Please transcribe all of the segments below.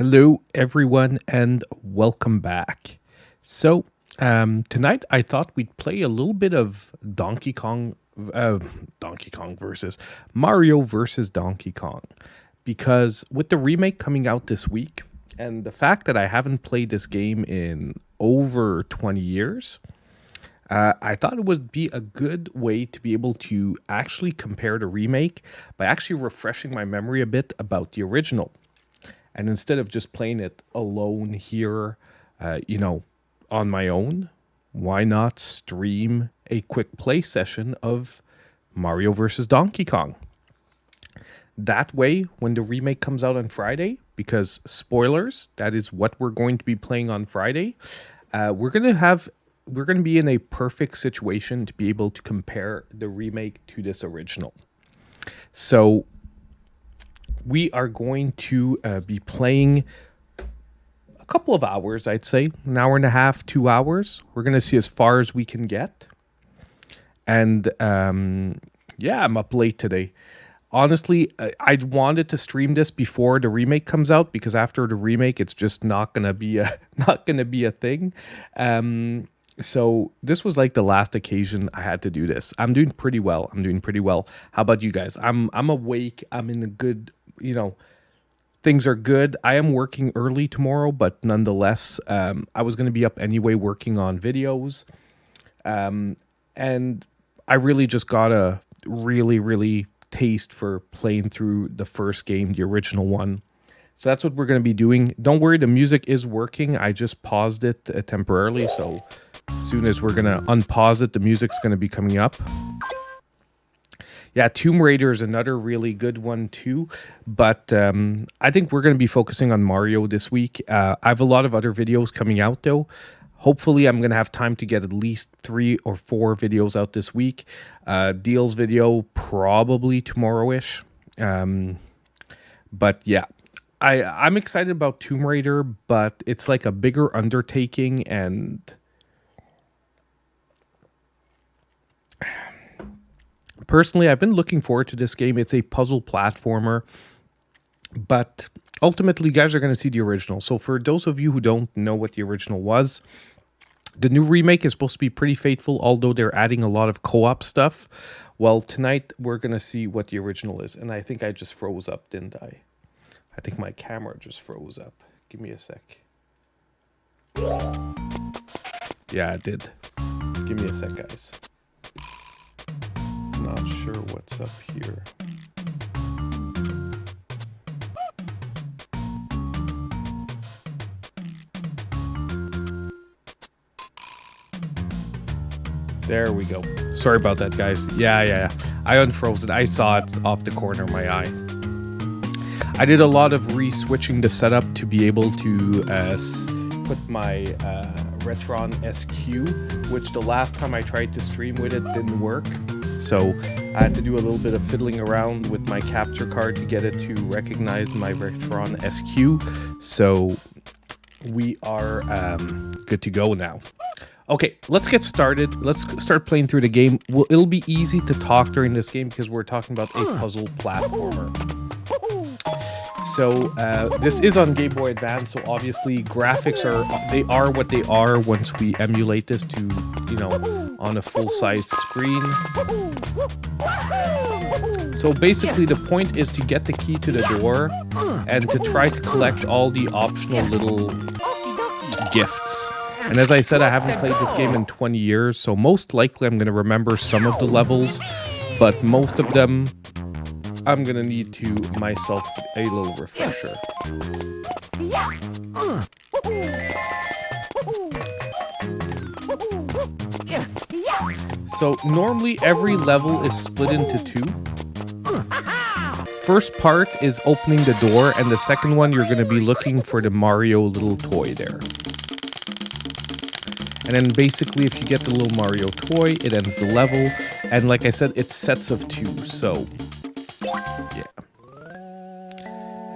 Hello, everyone, and welcome back. Tonight I thought we'd play a little bit of Donkey Kong versus Mario versus Donkey Kong, because with the remake coming out this week, and the fact that I haven't played this game in over 20 years, I thought it would be a good way to be able to actually compare the remake by actually refreshing my memory a bit about the original. And instead of just playing it alone here, on my own, why not stream a quick play session of Mario versus Donkey Kong? That way, when the remake comes out on Friday, because spoilers, that is what we're going to be playing on Friday, we're going to be in a perfect situation to be able to compare the remake to this original. So we are going to be playing a couple of hours, I'd say, an hour and a half, 2 hours. We're going to see as far as we can get. And I'm up late today. Honestly, I wanted to stream this before the remake comes out, because after the remake, it's just not gonna be a thing. So this was like the last occasion I had to do this. I'm doing pretty well. How about you guys? I'm awake. I'm in a good, things are good. I am working early tomorrow, but nonetheless, I was going to be up anyway working on videos. And I really just got a really taste for playing through the first game, the original one. So that's what we're going to be doing. Don't worry, the music is working. I just paused it temporarily, so as soon as we're going to unpause it, the music's going to be coming up. Yeah, Tomb Raider is another really good one too, but I think we're going to be focusing on Mario this week. I have a lot of other videos coming out though. Hopefully, I'm going to have time to get at least 3 or 4 videos out this week. Deals video probably tomorrow-ish. But yeah, I'm excited about Tomb Raider, but it's like a bigger undertaking, and personally, I've been looking forward to this game. It's a puzzle platformer, but ultimately, you guys are going to see the original. So for those of you who don't know what the original was, the new remake is supposed to be pretty faithful, although they're adding a lot of co-op stuff. Well, tonight we're going to see what the original is. And I think I just froze up, didn't I? I think my camera just froze up. Give me a sec. Yeah, it did. Give me a sec, guys. Not sure what's up here. There we go. Sorry about that, guys. Yeah. I unfroze it. I saw it off the corner of my eye. I did a lot of re-switching the setup to be able to put my Retron SQ, which the last time I tried to stream with it didn't work. So I had to do a little bit of fiddling around with my capture card to get it to recognize my Retron SQ. So we are good to go now. Okay, let's get started. Let's start playing through the game. It'll be easy to talk during this game because we're talking about a puzzle platformer. So this is on Game Boy Advance, so obviously graphics are what they are once we emulate this to, on a full-size screen. So basically the point is to get the key to the door and to try to collect all the optional little gifts. And as I said, I haven't played this game in 20 years, so most likely I'm going to remember some of the levels, but most of them I'm going to need to myself a little refresher. So normally every level is split into 2. First part is opening the door, and the second one you're going to be looking for the Mario little toy there. And then basically if you get the little Mario toy, it ends the level. And like I said, it's sets of 2, so yeah.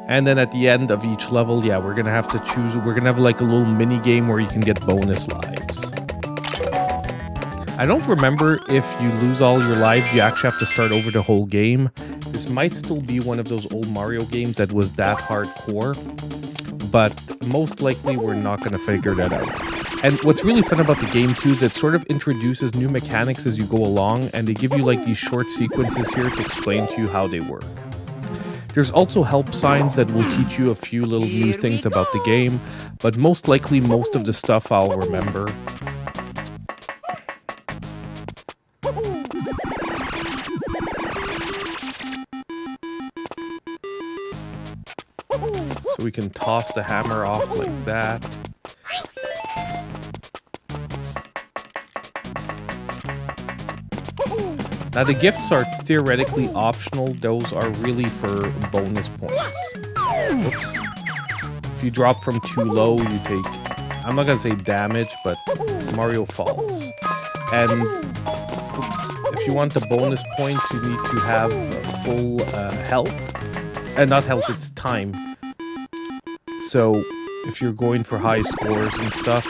And then at the end of each level, yeah, we're going to have to choose. We're going to have like a little mini game where you can get bonus lives. I don't remember if you lose all your lives, you actually have to start over the whole game. This might still be one of those old Mario games that was that hardcore. but most likely we're not going to figure that out. And what's really fun about the game too is it sort of introduces new mechanics as you go along, and they give you like these short sequences here to explain to you how they work. There's also help signs that will teach you a few little new things about the game, but most likely most of the stuff I'll remember. So we can toss the hammer off like that. Now the gifts are theoretically optional. Those are really for bonus points. Oops. If you drop from too low, you take, I'm not gonna say damage, but Mario falls. And oops, if you want the bonus points, you need to have full health. And not health, it's time. So if you're going for high scores and stuff,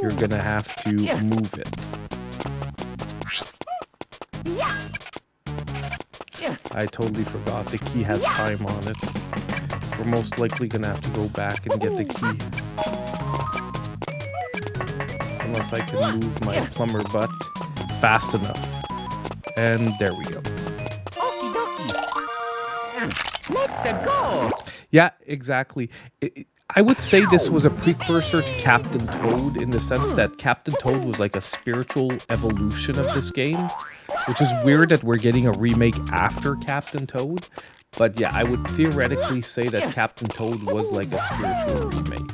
you're gonna have to move it. I totally forgot the key has time on it. We're most likely gonna have to go back and get the key. Unless I can move my plumber butt fast enough. And there we go. Let's go. Yeah, exactly. I would say this was a precursor to Captain Toad in the sense that Captain Toad was like a spiritual evolution of this game, which is weird that we're getting a remake after Captain Toad. But yeah, I would theoretically say that Captain Toad was like a spiritual remake.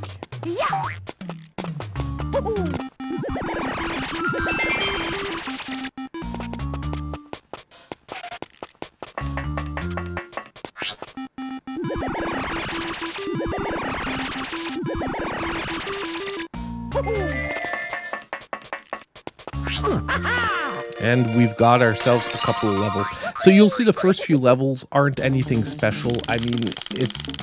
And we've got ourselves a couple of levels. So you'll see the first few levels aren't anything special. I mean,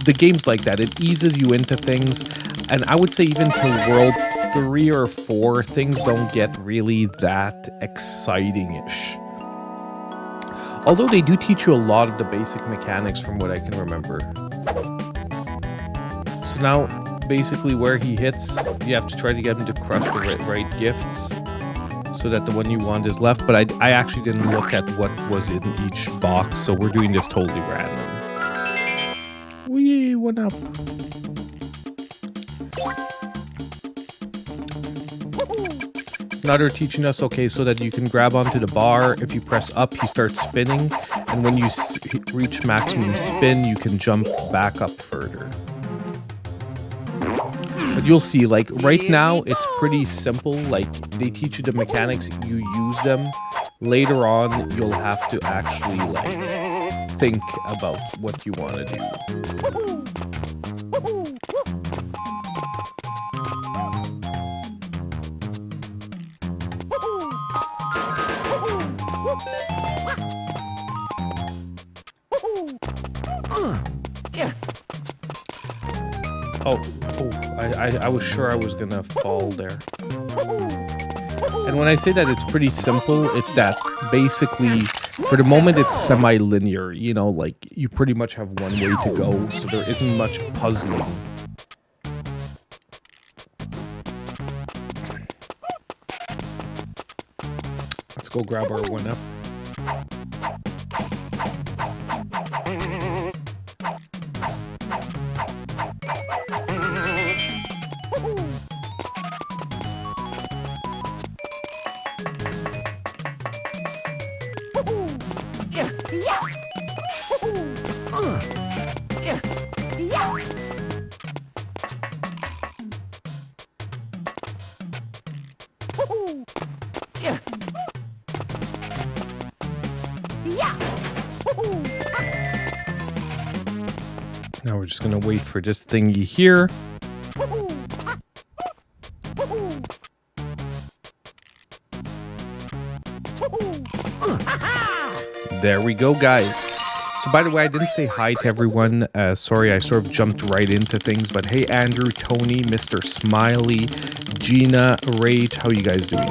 the game's like that. It eases you into things. And I would say even to World 3 or 4, things don't get really that exciting-ish. Although they do teach you a lot of the basic mechanics from what I can remember. So now, basically where he hits, you have to try to get him to crush the right gifts, so that the one you want is left, but I actually didn't look at what was in each box, so we're doing this totally random. Wee, went up. So now they're teaching us, okay, so that you can grab onto the bar. If you press up, he starts spinning, and when you reach maximum spin, you can jump back up further. But you'll see, like, right now, it's pretty simple. Like, they teach you the mechanics, you use them. Later on, you'll have to actually, like, think about what you want to do. I was sure I was gonna fall there. And when I say that it's pretty simple, it's that basically, for the moment, it's semi-linear. You know, like, you pretty much have one way to go, so there isn't much puzzling. Let's go grab our 1-up. Now we're just gonna wait for this thingy here. There we go, guys. So by the way, I didn't say hi to everyone. Sorry, I sort of jumped right into things. But hey, Andrew, Tony, Mr. Smiley, Gina, Rage, how you guys doing?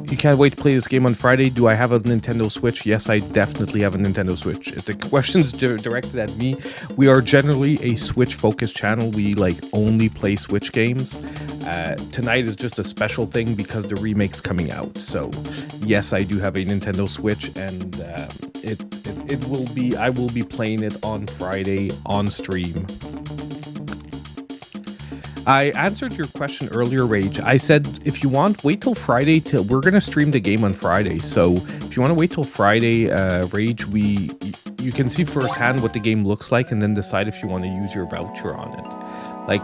You can't wait to play this game on Friday. Do I have a Nintendo Switch? Yes, I definitely have a Nintendo Switch. If the question's directed at me, we are generally a Switch-focused channel. We like only play Switch games. Tonight is just a special thing because the remake's coming out. So, yes, I do have a Nintendo Switch, and it will be. I will be playing it on Friday on stream. I answered your question earlier, Rage. I said, if you want, wait till Friday. We're going to stream the game on Friday. So if you want to wait till Friday, Rage, you can see firsthand what the game looks like and then decide if you want to use your voucher on it. Like,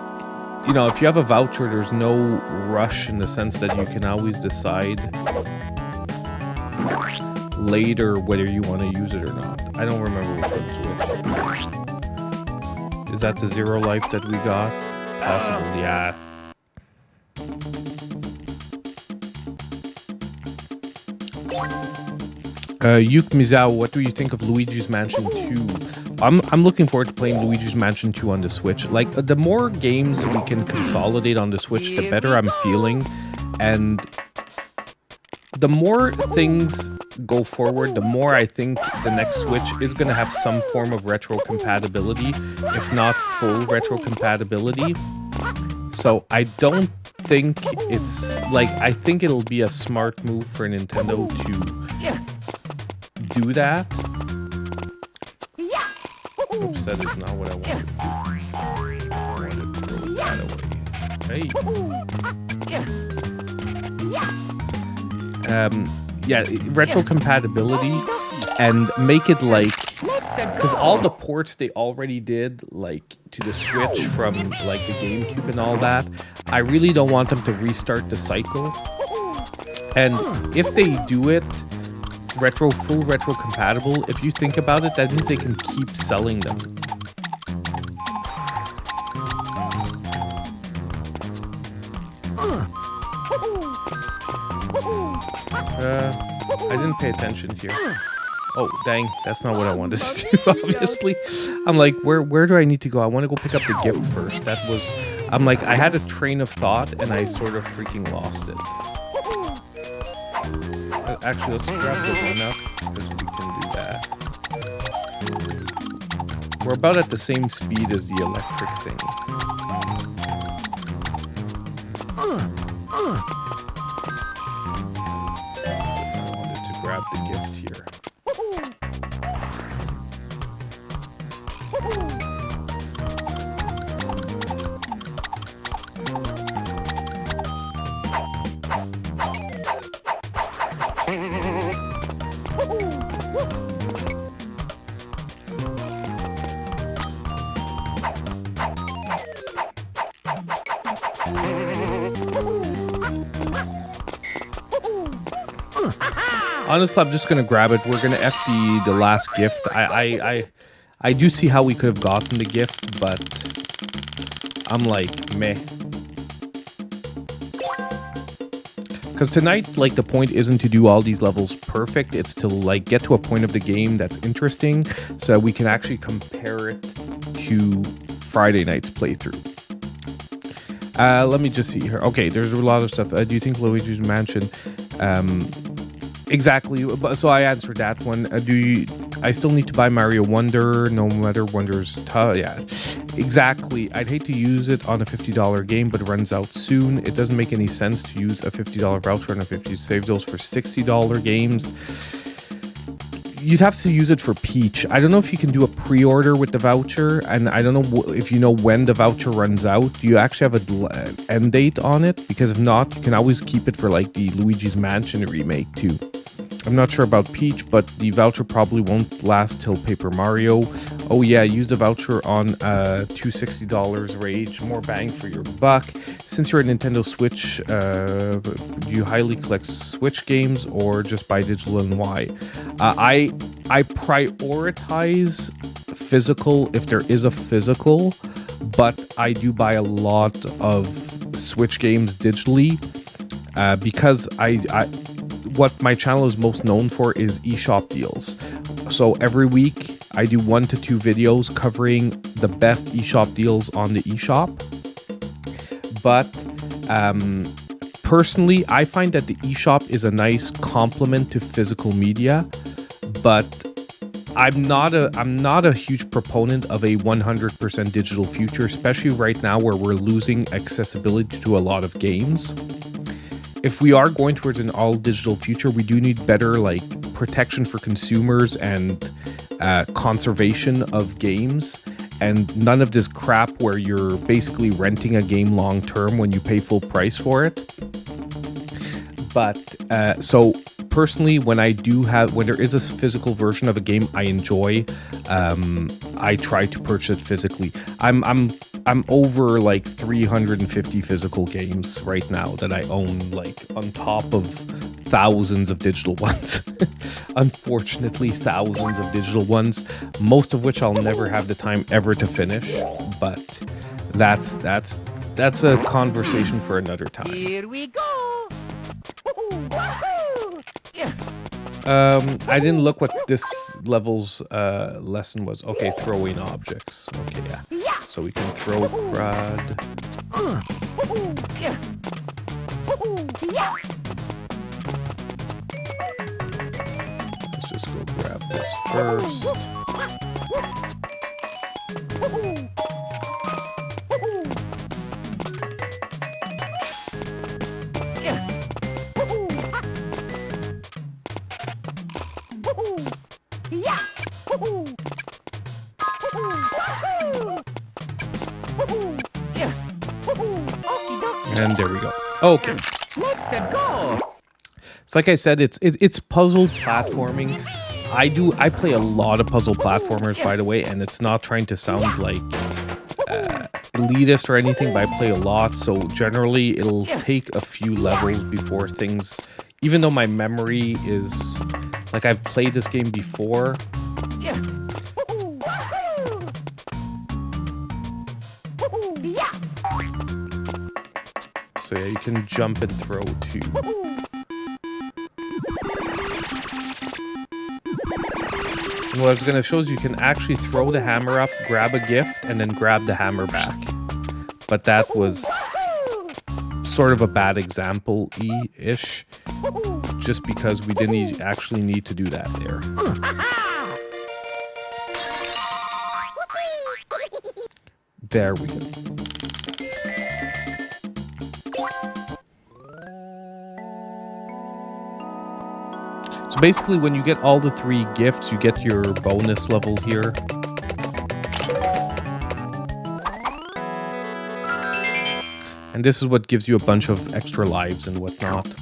you know, if you have a voucher, there's no rush in the sense that you can always decide later whether you want to use it or not. I don't remember which one's which. Is that the 0 life that we got? Possible, yeah. Yuk Mizao, what do you think of Luigi's Mansion 2? I'm looking forward to playing Luigi's Mansion 2 on the Switch. Like, the more games we can consolidate on the Switch, the better I'm feeling. And the more things go forward, the more I think the next Switch is going to have some form of retro compatibility, if not full retro compatibility. So I don't think it's like, I think it'll be a smart move for Nintendo to do that. Oops, that is not what I wanted to do. I wanted to throw that away. Hey. Yeah, retro compatibility, and make it like, because all the ports they already did, like to the Switch from like the GameCube and all that, I really don't want them to restart the cycle. And if they do it full retro compatible, if you think about it, that means they can keep selling them. I didn't pay attention here. Oh, dang. That's not what I wanted to do, obviously. I'm like, where do I need to go? I want to go pick up the gift first. I'm like, I had a train of thought, and I sort of freaking lost it. Actually, let's grab the one up, because we can do that. We're about at the same speed as the electric thing. Grab the gift here. Honestly, I'm just gonna grab it. We're gonna F the last gift. I do see how we could have gotten the gift, but I'm like, meh. Because tonight, like, the point isn't to do all these levels perfect. It's to, like, get to a point of the game that's interesting so that we can actually compare it to Friday night's playthrough. Let me just see here. Okay, there's a lot of stuff. Do you think Luigi's Mansion... Exactly. So I answered that one. I still need to buy Mario Wonder, no matter Wonder's tough. Yeah, exactly. I'd hate to use it on a $50 game, but it runs out soon. It doesn't make any sense to use a $50 voucher on a 50. Save those for $60 games. You'd have to use it for Peach. I don't know if you can do a pre-order with the voucher, and I don't know if you know when the voucher runs out. Do you actually have an end date on it? Because if not, you can always keep it for like the Luigi's Mansion remake too. I'm not sure about Peach, but the voucher probably won't last till Paper Mario. Oh yeah, use the voucher on two $60 Rage, more bang for your buck. Since you're a Nintendo Switch, do you highly collect Switch games or just buy digital and why? I prioritize physical if there is a physical, but I do buy a lot of Switch games digitally because what my channel is most known for is eShop deals. So every week I do 1 to 2 videos covering the best eShop deals on the eShop. But Personally, I find that the eShop is a nice complement to physical media, but I'm not a huge proponent of a 100% digital future, especially right now where we're losing accessibility to a lot of games. If we are going towards an all digital future, we do need better like protection for consumers and conservation of games, and none of this crap where you're basically renting a game long term when you pay full price for it. But so personally, when there is a physical version of a game I enjoy, I try to purchase it physically. I'm over like 350 physical games right now that I own, like on top of thousands of digital ones. Unfortunately, thousands of digital ones, most of which I'll never have the time ever to finish. But that's a conversation for another time. Here we go. I didn't look what this level's lesson was. Okay, throwing objects. Okay, yeah. So we can throw crud. Let's just go grab this first. And there we go. Okay. So like I said, it's puzzle platforming. I play a lot of puzzle platformers, by the way, and it's not trying to sound like elitist or anything, but I play a lot. So generally, it'll take a few levels before things. Even though my memory is like I've played this game before. So yeah, you can jump and throw too. And what I was going to show is you can actually throw the hammer up, grab a gift, and then grab the hammer back. But that was sort of a bad example-ish, just because we didn't actually need to do that there. There we go. So basically, when you get all the 3 gifts, you get your bonus level here. And this is what gives you a bunch of extra lives and whatnot.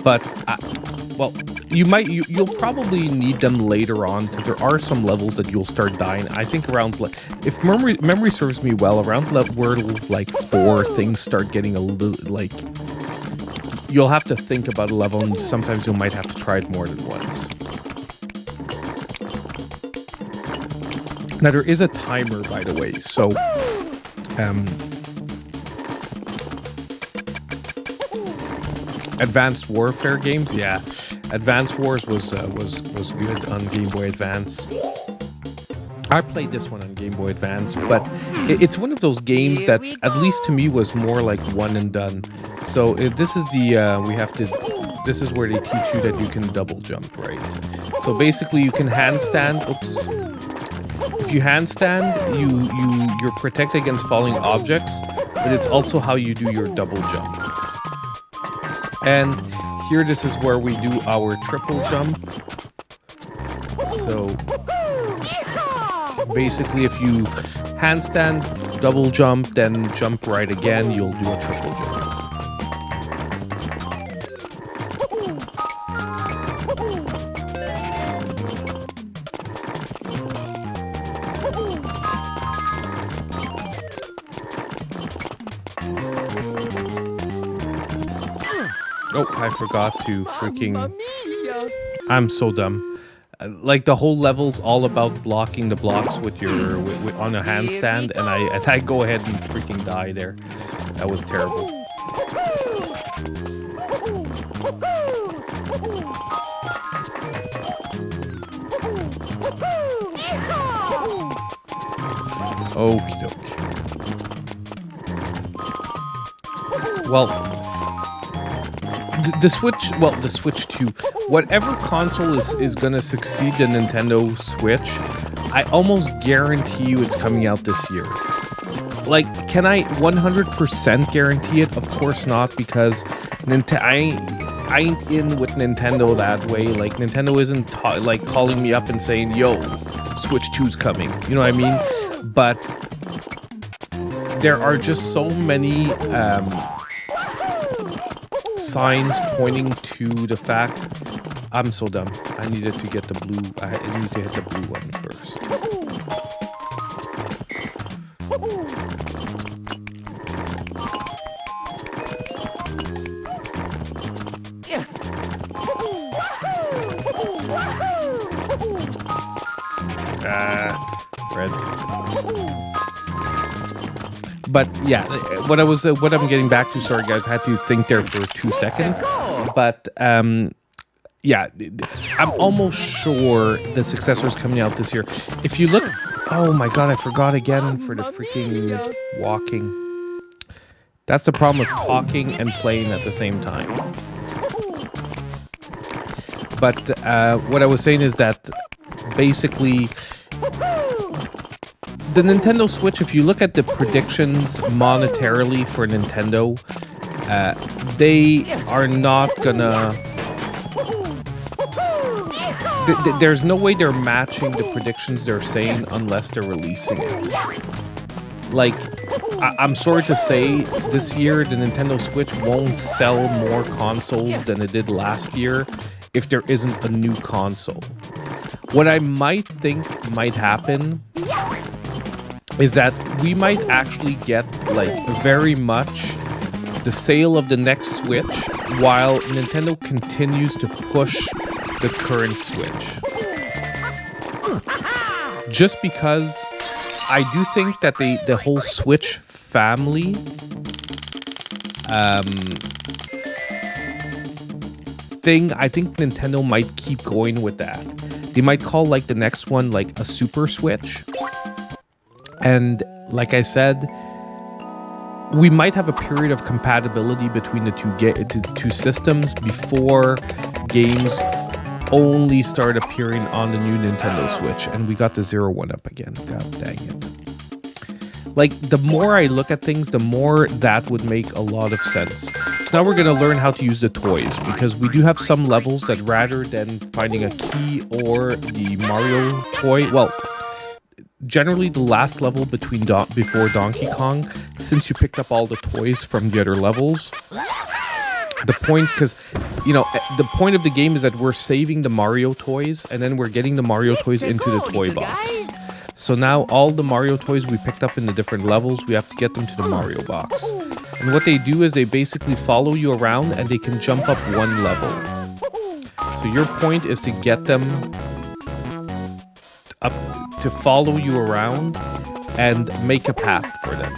But, well, you'll probably need them later on, because there are some levels that you'll start dying. I think around, if memory serves me well, around level where like 4 things start getting a little, like, you'll have to think about a level, and sometimes you might have to try it more than once. Now, there is a timer, by the way, so Advanced Warfare games, yeah. Advanced Wars was good on Game Boy Advance. I played this one on Game Boy Advance, but it's one of those games that, at least to me, was more like one and done. So this is this is where they teach you that you can double jump, right? So basically, you can handstand. Oops. If you handstand, you're protected against falling objects, but it's also how you do your double jump. And here, this is where we do our triple jump. So basically, if you handstand, double jump, then jump right again, you'll do a triple jump. Oh, I forgot to freaking... I'm so dumb. Like, the whole level's all about blocking the blocks with your on a handstand, and I go ahead and freaking die there. That was terrible. Okie dokie. Well, The Switch, well, the Switch 2, whatever console is going to succeed the Nintendo Switch, I almost guarantee you it's coming out this year. Like, can I 100% guarantee it? Of course not, because I ain't in with Nintendo that way. Like, Nintendo isn't like calling me up and saying, yo, Switch 2's coming. You know what I mean? But there are just so many signs pointing to the fact. I'm so dumb. I needed to get the blue. I need to hit the blue one first. Red. But yeah, what I'm getting back to, sorry guys, I had to think there for 2 seconds. But yeah, I'm almost sure the successor is coming out this year. If you look, oh my god, I forgot again for the freaking walking. That's the problem with talking and playing at the same time. But what I was saying is that basically the Nintendo Switch, if you look at the predictions monetarily for Nintendo, they are not gonna... There's no way they're matching the predictions they're saying unless they're releasing it. Like, I'm sorry to say, this year the Nintendo Switch won't sell more consoles than it did last year if there isn't a new console. What I might think might happen is that we might actually get, like, very much the sale of the next Switch while Nintendo continues to push the current Switch. Just because I do think that the whole Switch family thing, I think Nintendo might keep going with that. They might call, like, the next one, like, a Super Switch. And like I said, we might have a period of compatibility between the two systems before games only start appearing on the new Nintendo Switch. And we got the 0-1 up again. God dang it. Like, the more I look at things, the more that would make a lot of sense. So now we're going to learn how to use the toys, because we do have some levels that rather than finding a key or the Mario toy, well, generally the last level before Donkey Kong, since you picked up all the toys from the other levels, the point, because, you know, the point of the game is that we're saving the Mario toys and then we're getting the Mario toys into the toy box. So now all the Mario toys we picked up in the different levels, we have to get them to the Mario box. And what they do is they basically follow you around and they can jump up one level. So your point is to get them up, to follow you around and make a path for them.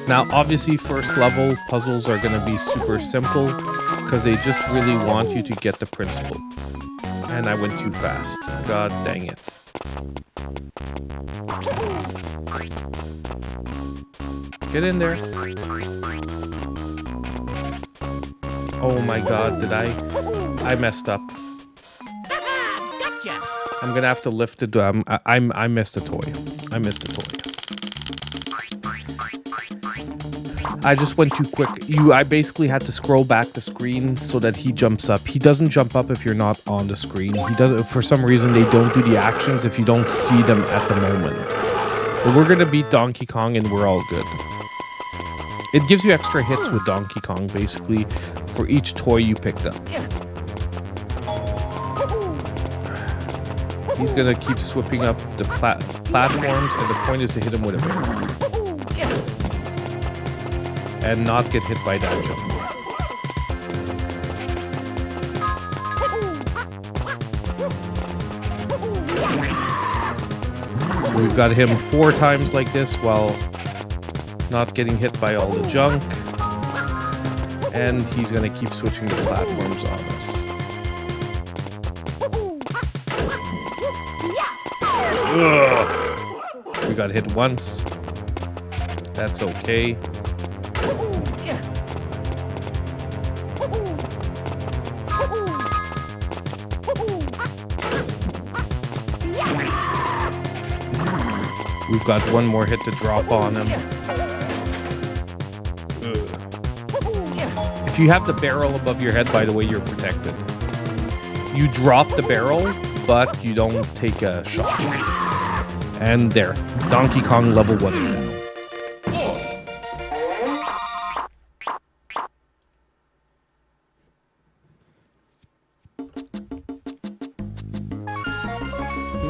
Now, obviously, first level puzzles are going to be super simple because they just really want you to get the principle. And I went too fast. God dang it. Get in there. Oh my god, did I messed up. I'm gonna have to lift it. I missed a toy. I missed a toy. I just went too quick. I basically had to scroll back the screen so that he jumps up. He doesn't jump up if you're not on the screen. He doesn't. For some reason, they don't do the actions if you don't see them at the moment. But we're gonna beat Donkey Kong and we're all good. It gives you extra hits with Donkey Kong, basically, for each toy you picked up. He's gonna keep sweeping up the platforms, and the point is to hit him with a barrel. And not get hit by that jump. So we've got him 4 times like this while not getting hit by all the junk. And he's gonna keep switching the platforms on us. Ugh. We got hit once. That's okay. We've got one more hit to drop on him. If you have the barrel above your head, by the way, you're protected. You drop the barrel, but you don't take a shot. And there, Donkey Kong level 1 is down.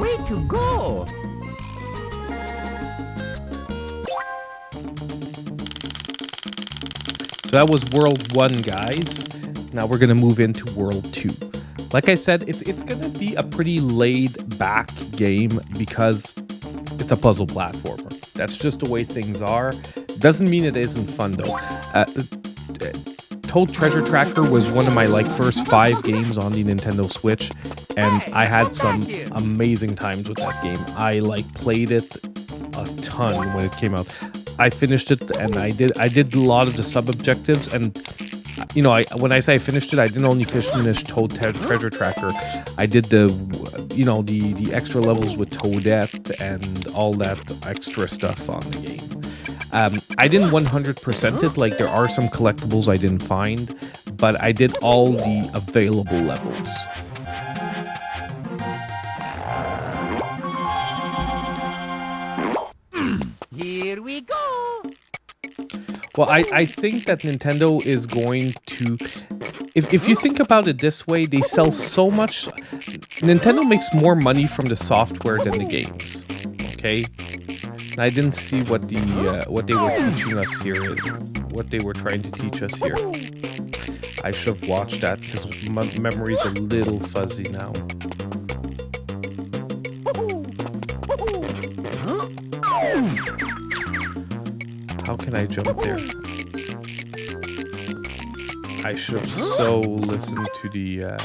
Way to go! So that was World 1, guys. Now we're going to move into World 2. Like I said, it's going to be a pretty laid-back game because it's a puzzle platformer. That's just the way things are. Doesn't mean it isn't fun, though. Toad Treasure Tracker was one of my first 5 games on the Nintendo Switch, and I had some amazing times with that game. I played it a ton when it came out. I finished it, and I did a lot of the sub-objectives, and you know, when I say I finished it, I didn't only finish Toad Treasure Tracker. I did the extra levels with Toadette and all that extra stuff on the game. I didn't 100% it. There are some collectibles I didn't find, but I did all the available levels. Here we go! Well, I think that Nintendo is going to... If you think about it this way, they sell so much... Nintendo makes more money from the software than the games. Okay? And I didn't see what they were teaching us here. What they were trying to teach us here. I should have watched that because my memory's a little fuzzy now. How can I jump there? I should have so listened to the...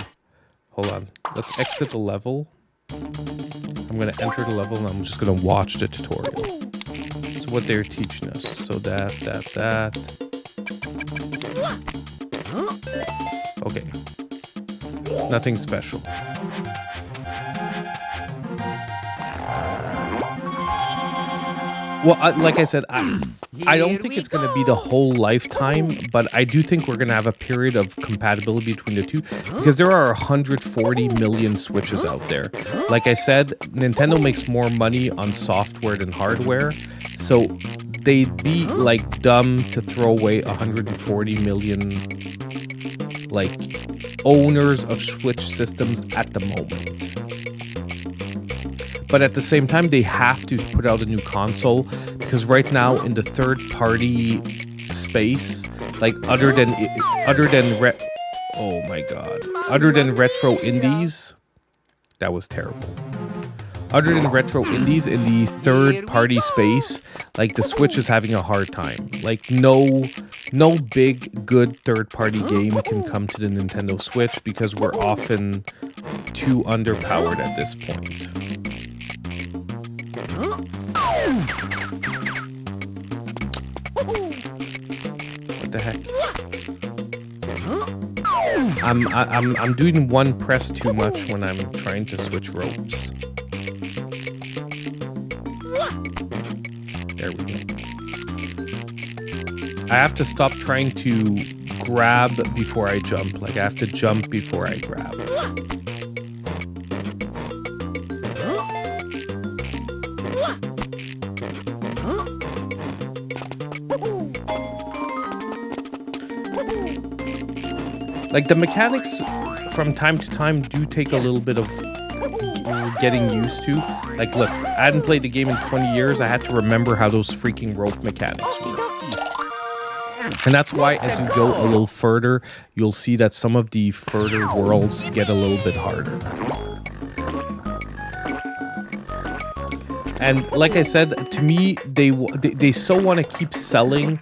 hold on. Let's exit the level. I'm going to enter the level and I'm just going to watch the tutorial. So what they're teaching us. So that. Okay. Nothing special. Well, like I said, I don't think it's going to be the whole lifetime, but I do think we're going to have a period of compatibility between the two because there are 140 million Switches out there. Like I said, Nintendo makes more money on software than hardware, so they'd be dumb to throw away 140 million owners of Switch systems at the moment. But at the same time, they have to put out a new console because right now in the third-party space, other than retro indies, that was terrible. Other than retro indies in the third-party space, the Switch is having a hard time. No big good third-party game can come to the Nintendo Switch because we're often too underpowered at this point. What the heck? I'm doing one press too much when I'm trying to switch ropes. There we go. I have to stop trying to grab before I jump. I have to jump before I grab. The mechanics from time to time do take a little bit of getting used to. Look, I hadn't played the game in 20 years. I had to remember how those freaking rope mechanics work. And that's why as you go a little further, you'll see that some of the further worlds get a little bit harder. And like I said, to me, they so want to keep selling.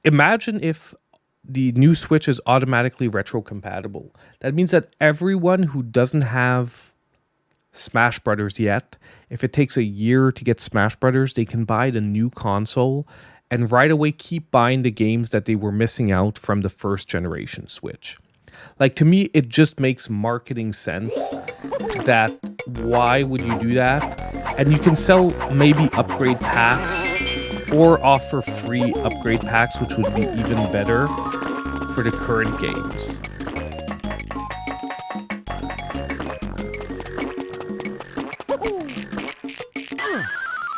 Imagine if the new Switch is automatically retro compatible. That means that everyone who doesn't have Smash Brothers yet, if it takes a year to get Smash Brothers, they can buy the new console and right away keep buying the games that they were missing out from the first generation Switch. To me, it just makes marketing sense that why would you do that? And you can sell maybe upgrade packs or offer free upgrade packs, which would be even better for the current games.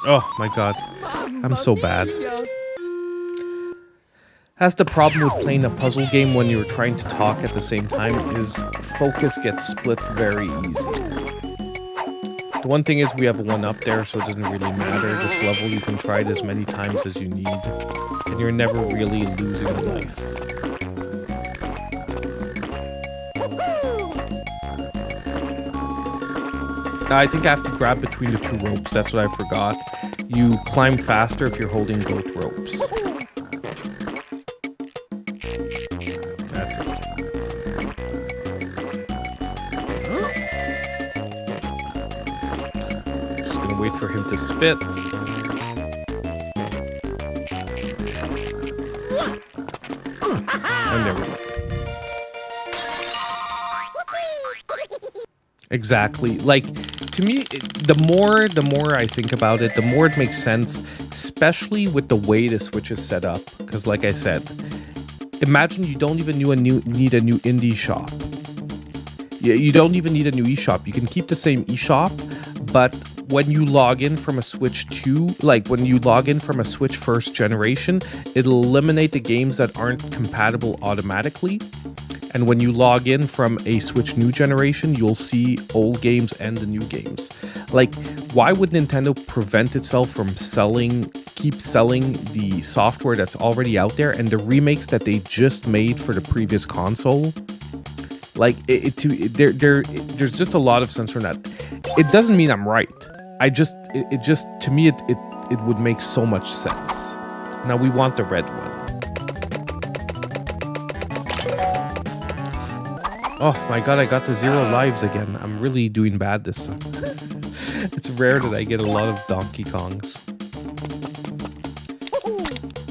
Oh my god, I'm so bad. That's the problem with playing a puzzle game when you're trying to talk at the same time, is focus gets split very easy. The one thing is we have one up there, so it doesn't really matter. This level, you can try it as many times as you need, and you're never really losing a life. I think I have to grab between the two ropes. That's what I forgot. You climb faster if you're holding both ropes. That's it. Just gonna wait for him to spit. And there we go. Exactly. Like, to me, the more I think about it, the more it makes sense, especially with the way the Switch is set up. Because, like I said, imagine you don't even need a new indie shop. You don't even need a new eShop. You can keep the same eShop, but when you log in from a Switch 2, like when you log in from a Switch first generation, it'll eliminate the games that aren't compatible automatically. And when you log in from a Switch new generation, you'll see old games and the new games. Like, why would Nintendo prevent itself from keep selling the software that's already out there and the remakes that they just made for the previous console? Like, there's just a lot of sense from that. It doesn't mean I'm right. To me, it would make so much sense. Now we want the red one. Oh my god, I got to 0 lives again. I'm really doing bad this time. It's rare that I get a lot of Donkey Kongs.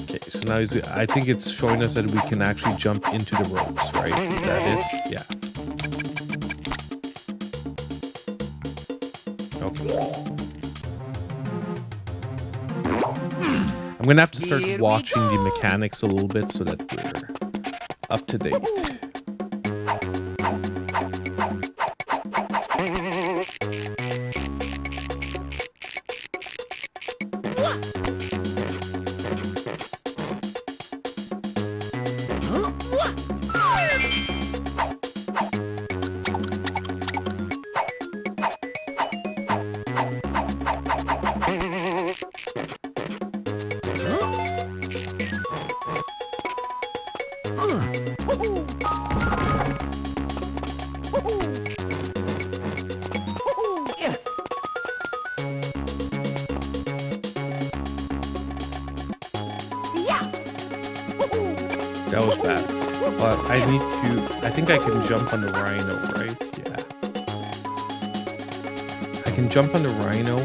Okay, so now I think it's showing us that we can actually jump into the ropes, right? Is that it? Yeah. Okay. I'm gonna have to start watching the mechanics a little bit so that we're up to date. That was bad. But I think I can jump on the rhino, right? Yeah. I can jump on the rhino.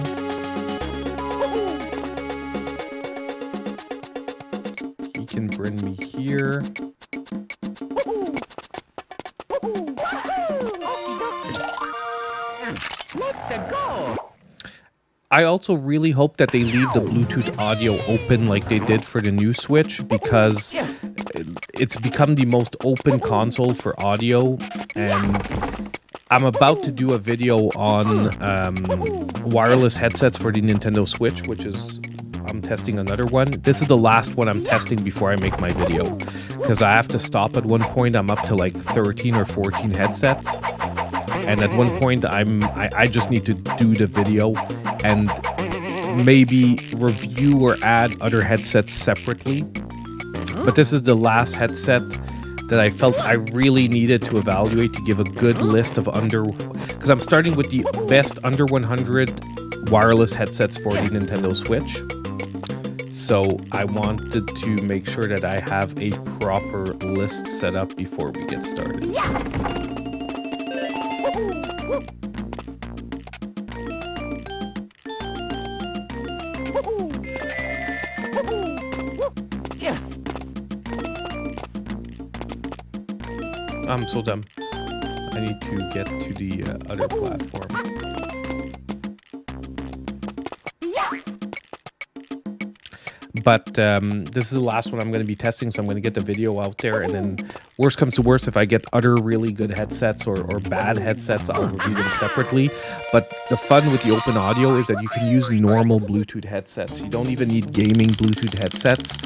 He can bring me here. I also really hope that they leave the Bluetooth audio open like they did for the new Switch, because it's become the most open console for audio, and I'm about to do a video on wireless headsets for the Nintendo Switch, which is, I'm testing another one. This is the last one I'm testing before I make my video, because I have to stop at one point. I'm up to like 13 or 14 headsets. And at one point, I just need to do the video and maybe review or add other headsets separately. But this is the last headset that I felt I really needed to evaluate to give a good list of because I'm starting with the best under 100 wireless headsets for the Nintendo Switch. So I wanted to make sure that I have a proper list set up before we get started. I'm so dumb. I need to get to the other platform. But this is the last one I'm going to be testing, so I'm going to get the video out there, and then worst comes to worst, if I get other really good headsets or bad headsets, I'll review them separately. But the fun with the open audio is that you can use normal Bluetooth headsets. You don't even need gaming Bluetooth headsets,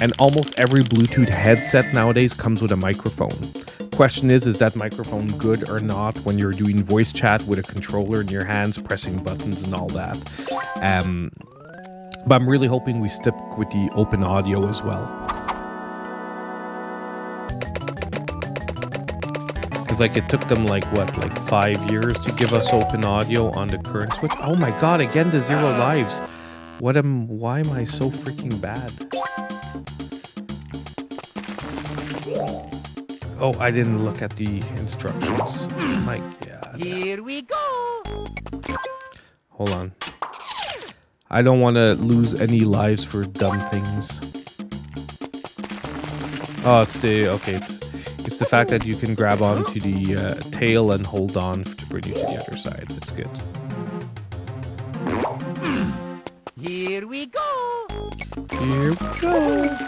and almost every Bluetooth headset nowadays comes with a microphone. Question is that microphone good or not when you're doing voice chat with a controller in your hands, pressing buttons and all that? But I'm really hoping we stick with the open audio as well. Because like it took them like 5 years to give us open audio on the current Switch. Oh my god, again the 0 lives. Why am I so freaking bad? Oh, I didn't look at the instructions. My god. Here we go. Hold on. I don't want to lose any lives for dumb things. Oh, it's the fact that you can grab onto the tail and hold on to bring you to the other side. That's good. Here we go. Here we go.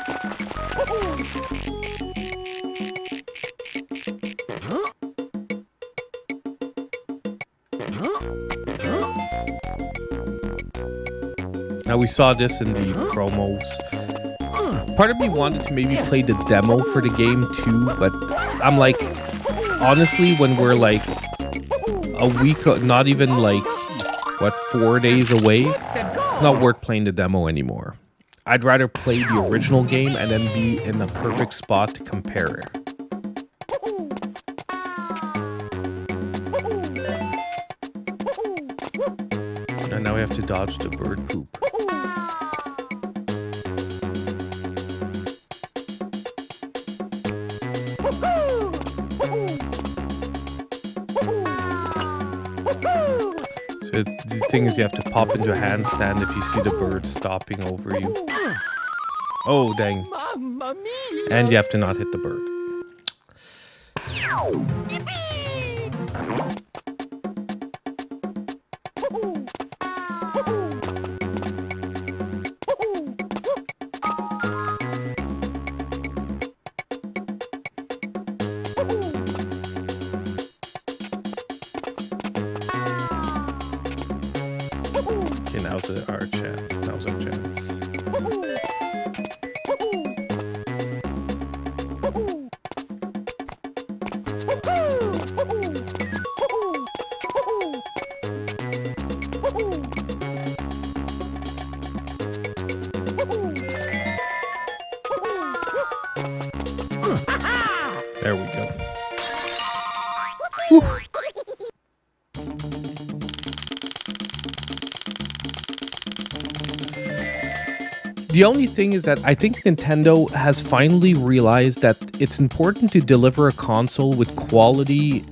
Now we saw this in the promos. Part of me wanted to maybe play the demo for the game too, but I'm like, honestly, when we're like a week, not even like, 4 days away, it's not worth playing the demo anymore. I'd rather play the original game and then be in a perfect spot to compare it. And now we have to dodge the bird poop. So the thing is, you have to pop into a handstand if you see the bird stopping over you. Oh, dang. And you have to not hit the bird. Okay, now's our chance. Now's our chance. There we go. Whew. The only thing is that I think Nintendo has finally realized that it's important to deliver a console with quality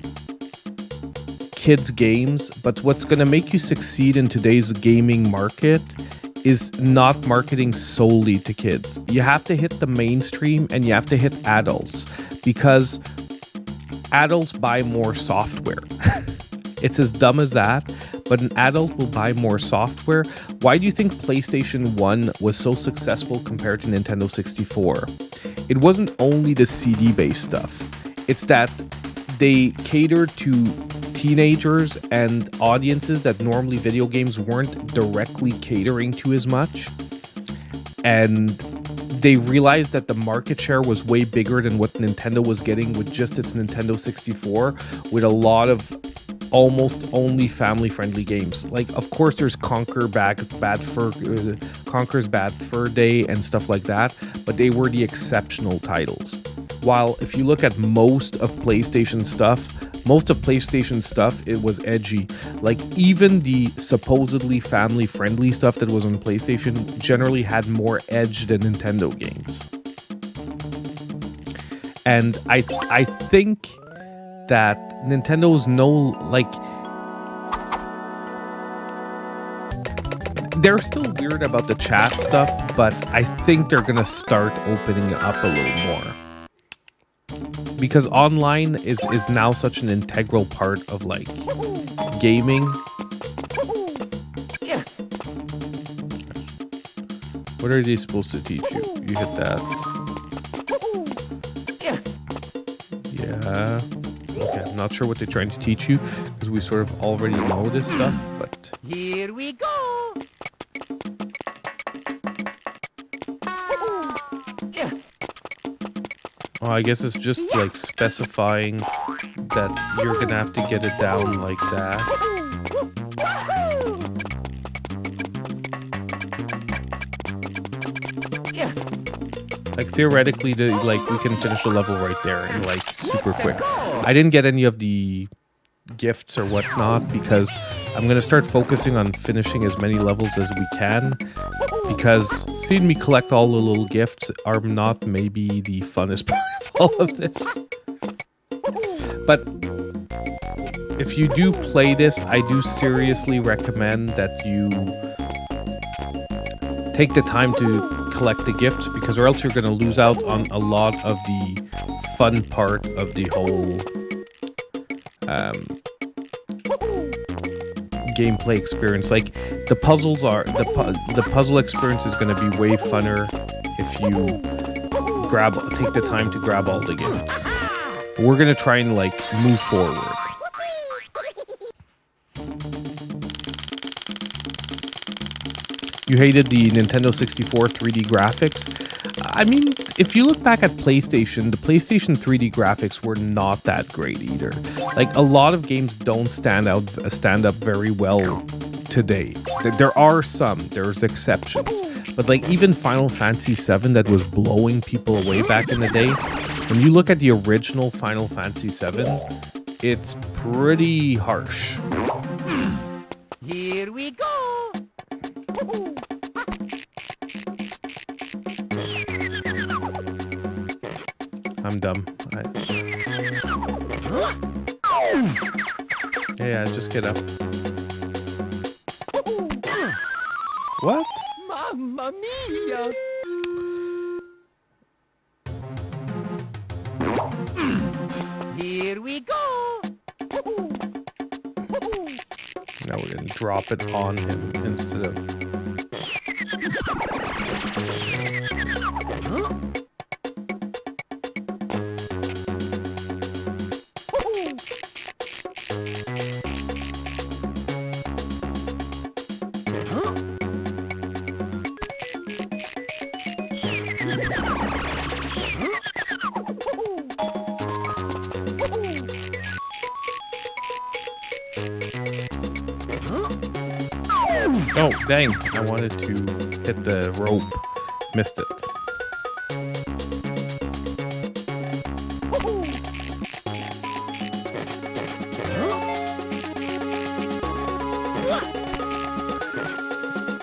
kids games, but what's going to make you succeed in today's gaming market is not marketing solely to kids. You have to hit the mainstream and you have to hit adults, because adults buy more software. It's as dumb as that, but an adult will buy more software. Why do you think PlayStation 1 was so successful compared to Nintendo 64? It wasn't only the CD-based stuff. It's that they catered to teenagers and audiences that normally video games weren't directly catering to as much. And they realized that the market share was way bigger than what Nintendo was getting with just its Nintendo 64, with a lot of almost only family-friendly games. Like, of course, there's Conker's Bad Fur Day and stuff like that, but they were the exceptional titles. While if you look at most of PlayStation stuff, it was edgy. Like, even the supposedly family-friendly stuff that was on PlayStation generally had more edge than Nintendo games. And I think that Nintendo's they're still weird about the chat stuff, but I think they're gonna start opening up a little more, because online is now such an integral part of like gaming. What are they supposed to teach you? You hit that. Yeah. Okay, I'm not sure what they're trying to teach you because we sort of already know this stuff, but... Here we go. Oh, I guess it's just like specifying that you're gonna have to get it down like that. Like theoretically, we can finish a level right there in like super quick. I didn't get any of the gifts or whatnot because I'm gonna start focusing on finishing as many levels as we can. Because seeing me collect all the little gifts are not maybe the funnest part of all of this. But if you do play this, I do seriously recommend that you take the time to collect the gifts, because or else you're going to lose out on a lot of the fun part of the whole gameplay experience. Like the puzzles are the puzzle experience is going to be way funner if you take the time to grab all the gifts. We're going to try and like move forward. You hated the Nintendo 64 3D graphics. I mean, if you look back at PlayStation, the PlayStation 3D graphics were not that great either. Like, a lot of games don't stand up very well today. There are some, there's exceptions. But like, even Final Fantasy VII that was blowing people away back in the day, when you look at the original Final Fantasy VII, it's pretty harsh. Here we go. I'm dumb. Yeah, just get up. What? Mamma mia! Here we go! Now we're gonna drop it on him instead of... Oh, dang. I wanted to hit the rope. Missed it.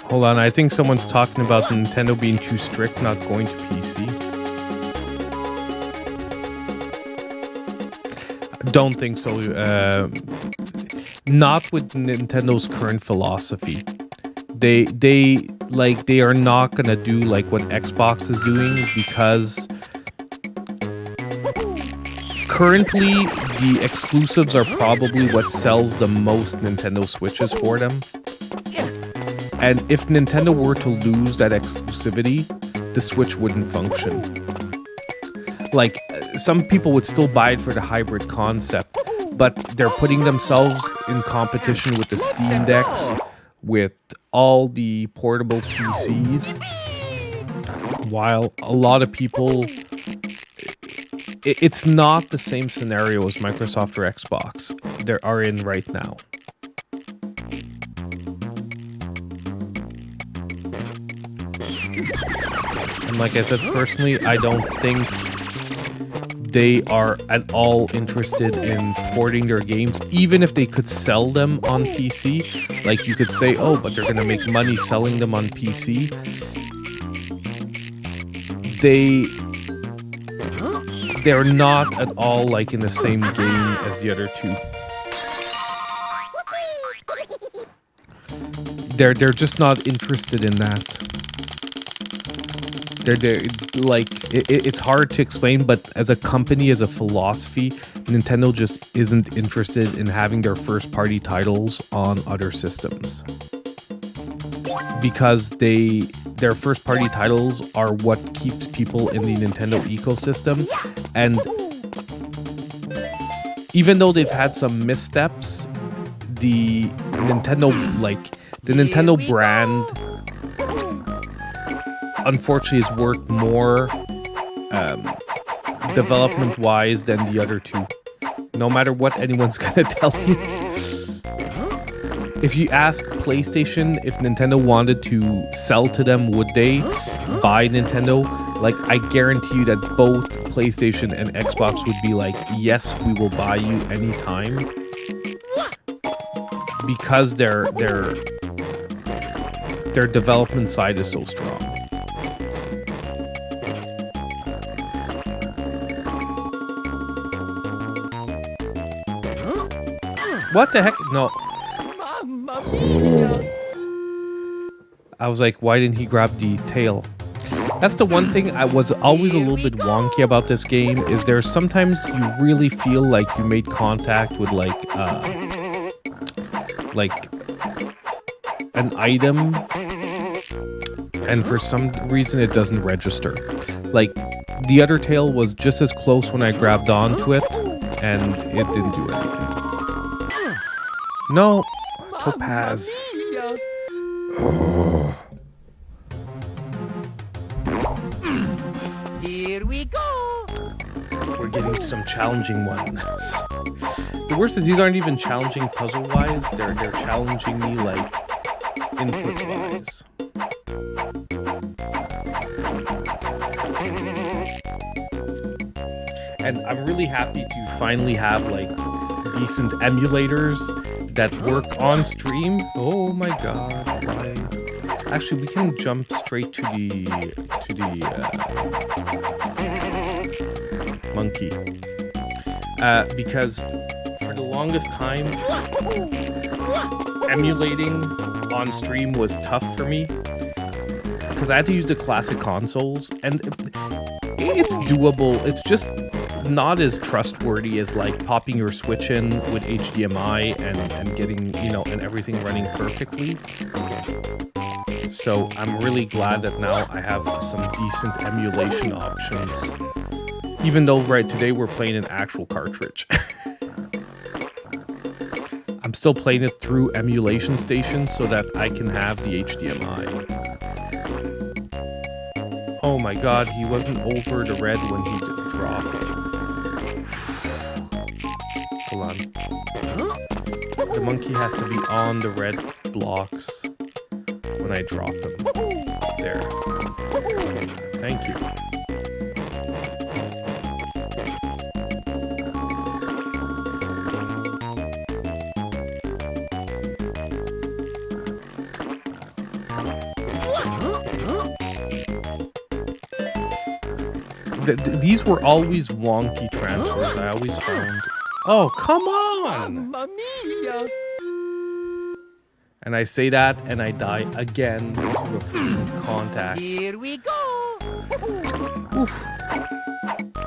Hold on, I think someone's talking about Nintendo being too strict, not going to PC. Don't think so. Not with Nintendo's current philosophy. They are not gonna do like what Xbox is doing, because currently the exclusives are probably what sells the most Nintendo Switches for them. And if Nintendo were to lose that exclusivity, the Switch wouldn't function. Like, some people would still buy it for the hybrid concept, but they're putting themselves in competition with the Steam Decks, with all the portable PCs, while a lot of people... It's not the same scenario as Microsoft or Xbox they are in right now. And like I said, personally, I don't think they are at all interested in porting their games, even if they could sell them on PC. Like, you could say, oh, but they're going to make money selling them on PC. They're not at all like in the same game as the other two. They're just not interested in that. They're like, it's hard to explain, but as a company, as a philosophy, Nintendo just isn't interested in having their first-party titles on other systems. because their first party titles are what keeps people in the Nintendo ecosystem. And even though they've had some missteps, the Nintendo brand unfortunately has worked more development wise than the other two, no matter what anyone's gonna tell you. If you ask PlayStation if Nintendo wanted to sell to them, would they buy Nintendo? Like, I guarantee you that both PlayStation and Xbox would be like, yes, we will buy you anytime. Because their development side is so strong. What the heck? No. I was like, why didn't he grab the tail? That's the one thing I was always a little bit wonky about this game, is there's sometimes you really feel like you made contact with like an item, and for some reason it doesn't register. Like, the other tail was just as close when I grabbed onto it, and it didn't do anything. No, Topaz. Oh. Here we go. We're getting some challenging ones. The worst is these aren't even challenging puzzle-wise. They're challenging me like input-wise. And I'm really happy to finally have like decent emulators that work on stream. Oh my god, why? Actually, we can jump straight to the monkey. Because for the longest time, emulating on stream was tough for me. Because I had to use the classic consoles, and it's doable. It's just not as trustworthy as like popping your Switch in with HDMI and getting, you know, and everything running perfectly. So I'm really glad that now I have some decent emulation options. Even though right today we're playing an actual cartridge. I'm still playing it through emulation stations so that I can have the HDMI. Oh my god, he wasn't over the red when he dropped. Hold on. The monkey has to be on the red blocks when I drop them. There. Thank you. These were always wonky transfers. I always found. Oh, come on! Mamma mia! And I say that, and I die again to a freaking contact. Here we go! Oof.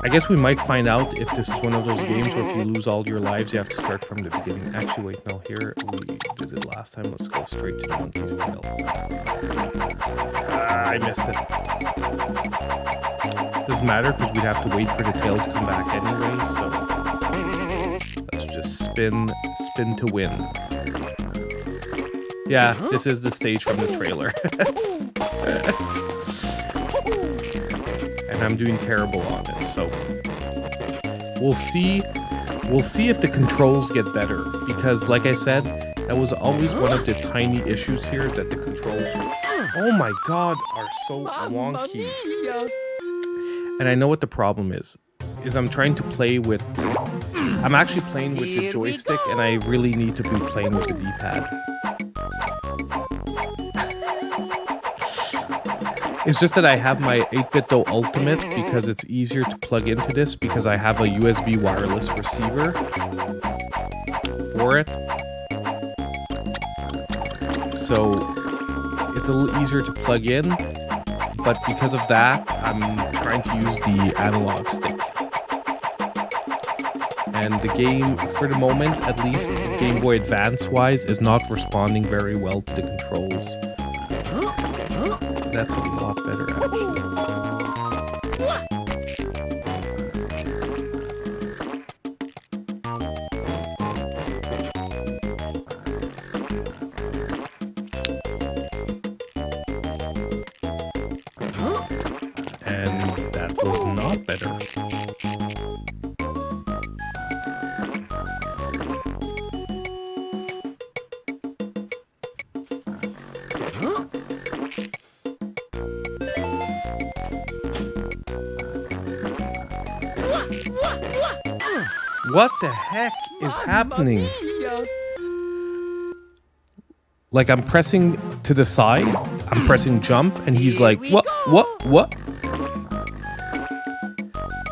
I guess we might find out if this is one of those games where if you lose all your lives, you have to start from the beginning. Actually, wait, no, here we did it last time. Let's go straight to the monkey's tail. I missed it. Doesn't matter because we'd have to wait for the tail to come back anyway, so let's just spin to win. Yeah, this is the stage from the trailer. And I'm doing terrible on it, so we'll see if the controls get better, because like I said, that was always one of the tiny issues here, is that the controls, oh my god, are so wonky. And I know what the problem is I'm trying to play with, I'm actually playing with the joystick, and I really need to be playing with the D-pad. It's just that I have my 8BitDo Ultimate because it's easier to plug into this because I have a USB wireless receiver for it. So it's a little easier to plug in, but because of that, I'm trying to use the analog stick. And the game, for the moment, at least Game Boy Advance wise, is not responding very well to the controls. That's a lot better, actually. And that was not better. What the heck is happening? Like, I'm pressing to the side, I'm pressing jump, and he's like, what?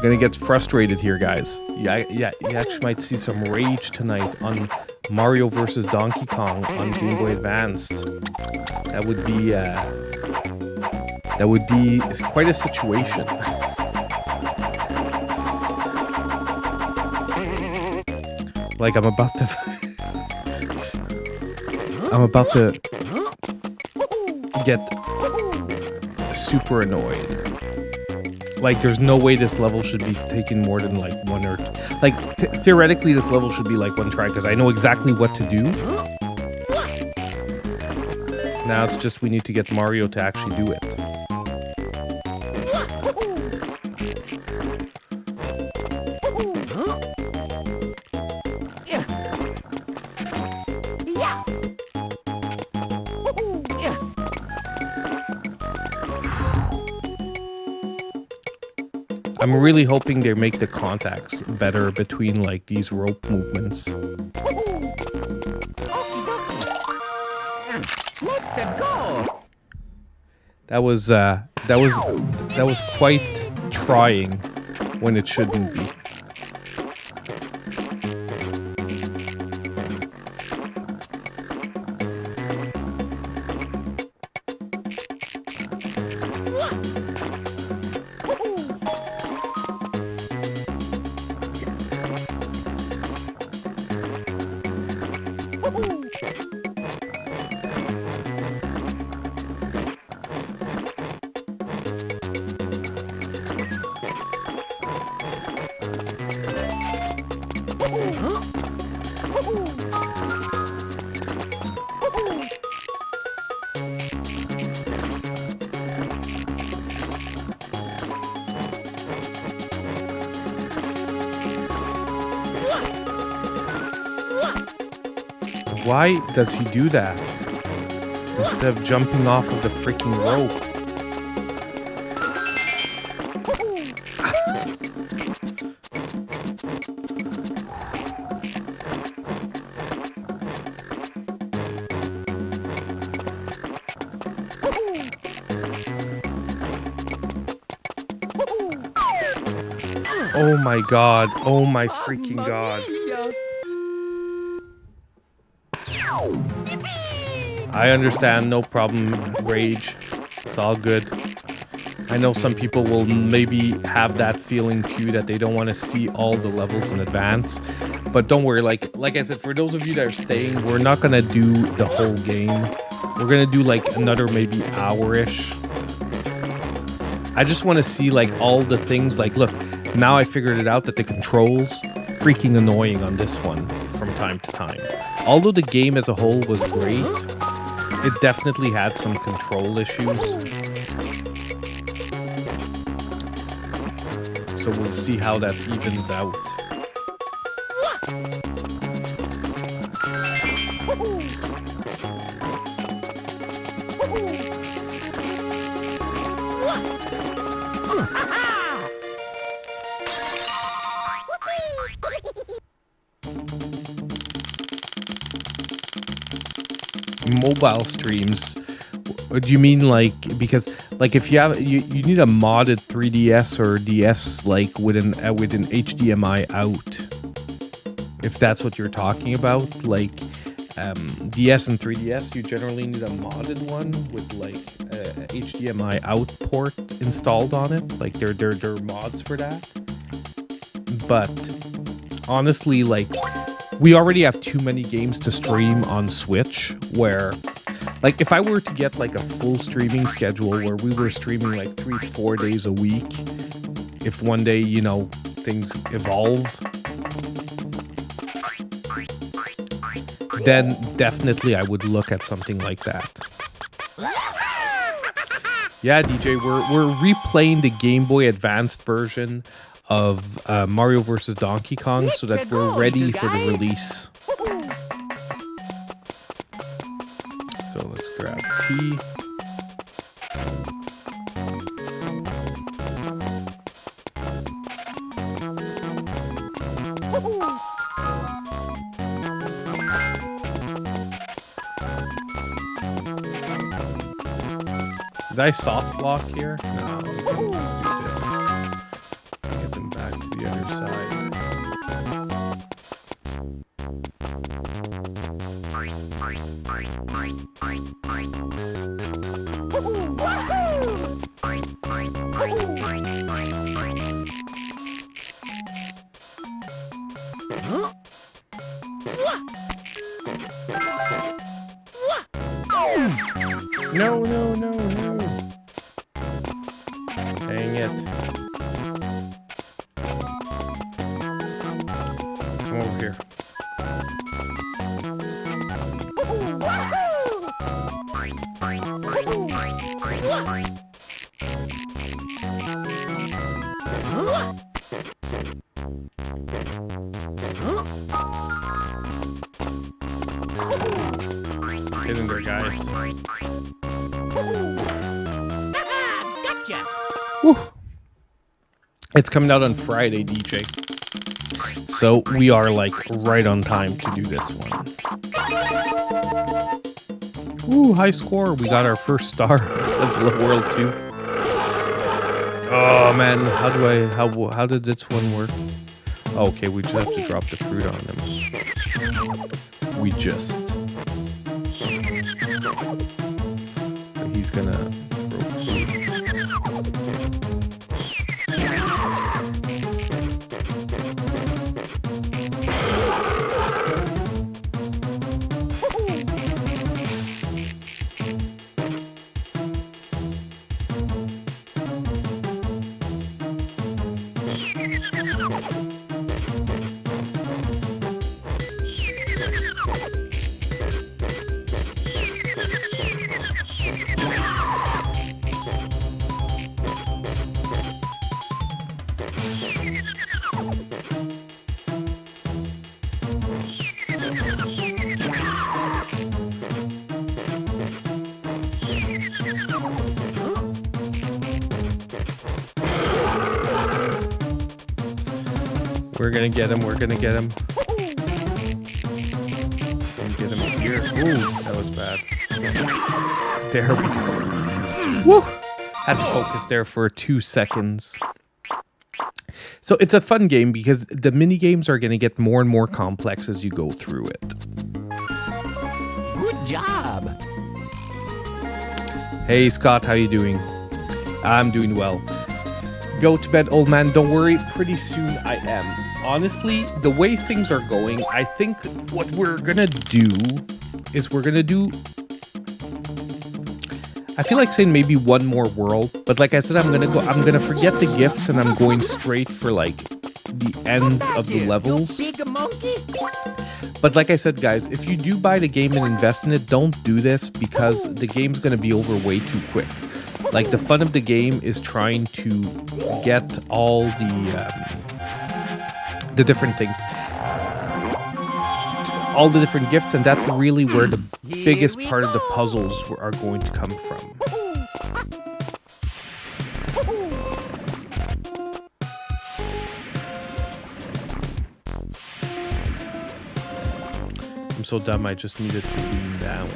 Gonna get frustrated here, guys. Yeah, you actually might see some rage tonight on Mario vs. Donkey Kong on Game Boy Advanced. That would be quite a situation. Like, I'm about to get super annoyed. Like, there's no way this level should be taking more than like one or like theoretically this level should be like one try because I know exactly what to do. Now it's just we need to get Mario to actually do it. I'm really hoping they make the contacts better between like these rope movements. That was quite trying when it shouldn't be. Why does he do that? Instead of jumping off of the freaking rope. Oh my god. Oh my freaking god. I understand, no problem, rage. It's all good. I know some people will maybe have that feeling too, that they don't want to see all the levels in advance. But don't worry, like I said, for those of you that are staying, we're not gonna do the whole game. We're gonna do like another maybe hour-ish. I just want to see like all the things, like look, now I figured it out that the controls freaking annoying on this one from time to time. Although the game as a whole was great, it definitely had some control issues. So we'll see how that evens out. Mobile streams, do you mean like, because like if you have you need a modded 3DS or DS like with an HDMI out, if that's what you're talking about, like DS and 3DS, you generally need a modded one with like a HDMI out port installed on it. Like there are mods for that. But honestly, like we already have too many games to stream on Switch, where Like if I were to get like a full streaming schedule where we were streaming like 3-4 days a week, if one day, you know, things evolve, then definitely I would look at something like that. Yeah, DJ, we're replaying the Game Boy Advanced version of Mario vs. Donkey Kong so that we're ready for the release. So let's grab T. Did I soft block here? No, we can just do this. Get them back to the other side. No, no, no, no. Dang it. Come over here. Get in there, guys. Gotcha. Woo. It's coming out on Friday, DJ. So we are like right on time to do this one. Ooh, high score. We got our first star of the World 2. Oh man, how did this one work? Oh, okay, we just have to drop the fruit on him. We just. He's gonna throw fruit. We're gonna get him. We're gonna get him. And get him here. Ooh, that was bad. There we go. Woo! Had to focus there for 2 seconds. So it's a fun game because the mini games are gonna get more and more complex as you go through it. Good job. Hey Scott, how you doing? I'm doing well. Go to bed, old man. Don't worry. Pretty soon I am. Honestly, the way things are going, I think what we're gonna do is we're gonna do... I feel like saying maybe one more world, but like I said, I'm gonna forget the gifts and I'm going straight for like the ends of the levels. Big monkey. But like I said, guys, if you do buy the game and invest in it, don't do this because the game's gonna be over way too quick. Like the fun of the game is trying to get all the different things, all the different gifts, and that's really where the biggest part of the puzzles are going to come from. I'm so dumb, I just needed to lean down.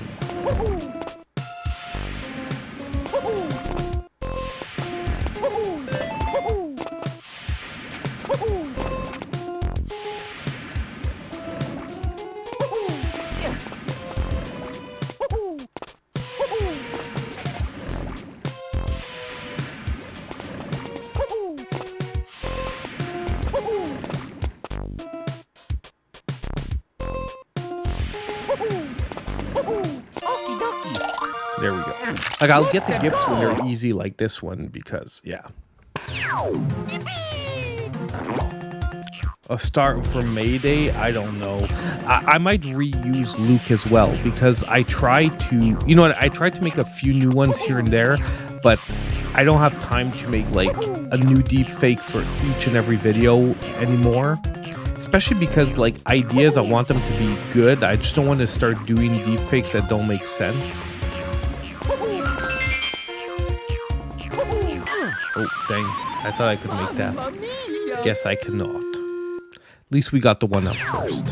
There we go. Like, I'll get the gifts when they're easy like this one because, yeah. A start for Mayday, I don't know. I might reuse Luke as well because I try to, you know what, I tried to make a few new ones here and there, but I don't have time to make like a new deep fake for each and every video anymore. Especially because like ideas, I want them to be good. I just don't want to start doing deep fakes that don't make sense. Oh, dang. I thought I could make that. Guess I cannot. At least we got the one up first.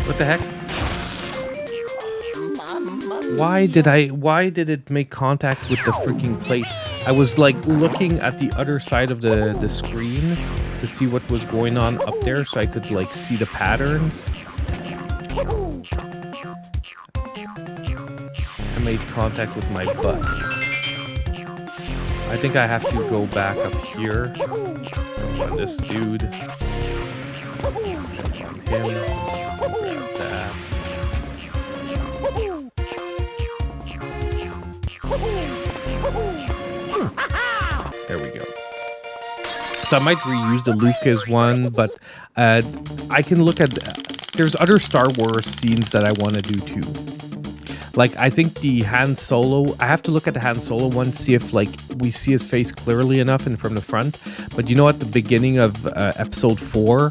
What the heck? Why did it make contact with the freaking plate? I was like looking at the other side of the screen to see what was going on up there so I could like see the patterns. I made contact with my butt. I think I have to go back up here. Jump on this dude. Jump on him. Grab that. There we go. So I might reuse the Lucas one, but I can look at... There's other Star Wars scenes that I want to do too. Like, I think the Han Solo... I have to look at the Han Solo one, see if, like, we see his face clearly enough and from the front. But you know, at the beginning of episode 4,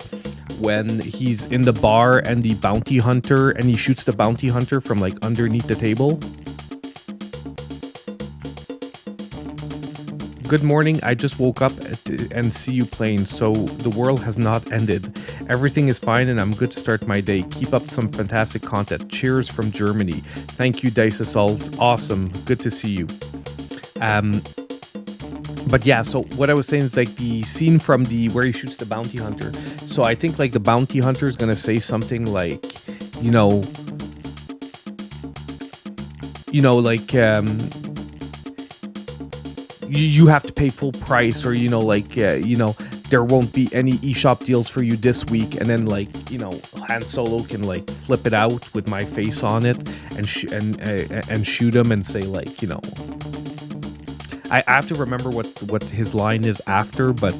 when he's in the bar and the bounty hunter... And he shoots the bounty hunter from, like, underneath the table... Good morning, I just woke up and see you playing, so the world has not ended. Everything is fine and I'm good to start my day. Keep up some fantastic content. Cheers from Germany. Thank you, Dice Assault. Awesome. Good to see you. But yeah, so what I was saying is like the scene from where he shoots the bounty hunter. So I think like the bounty hunter is going to say something like, you have to pay full price, or there won't be any eShop deals for you this week, and then Han Solo can like flip it out with my face on it and shoot him and say I have to remember what his line is after, but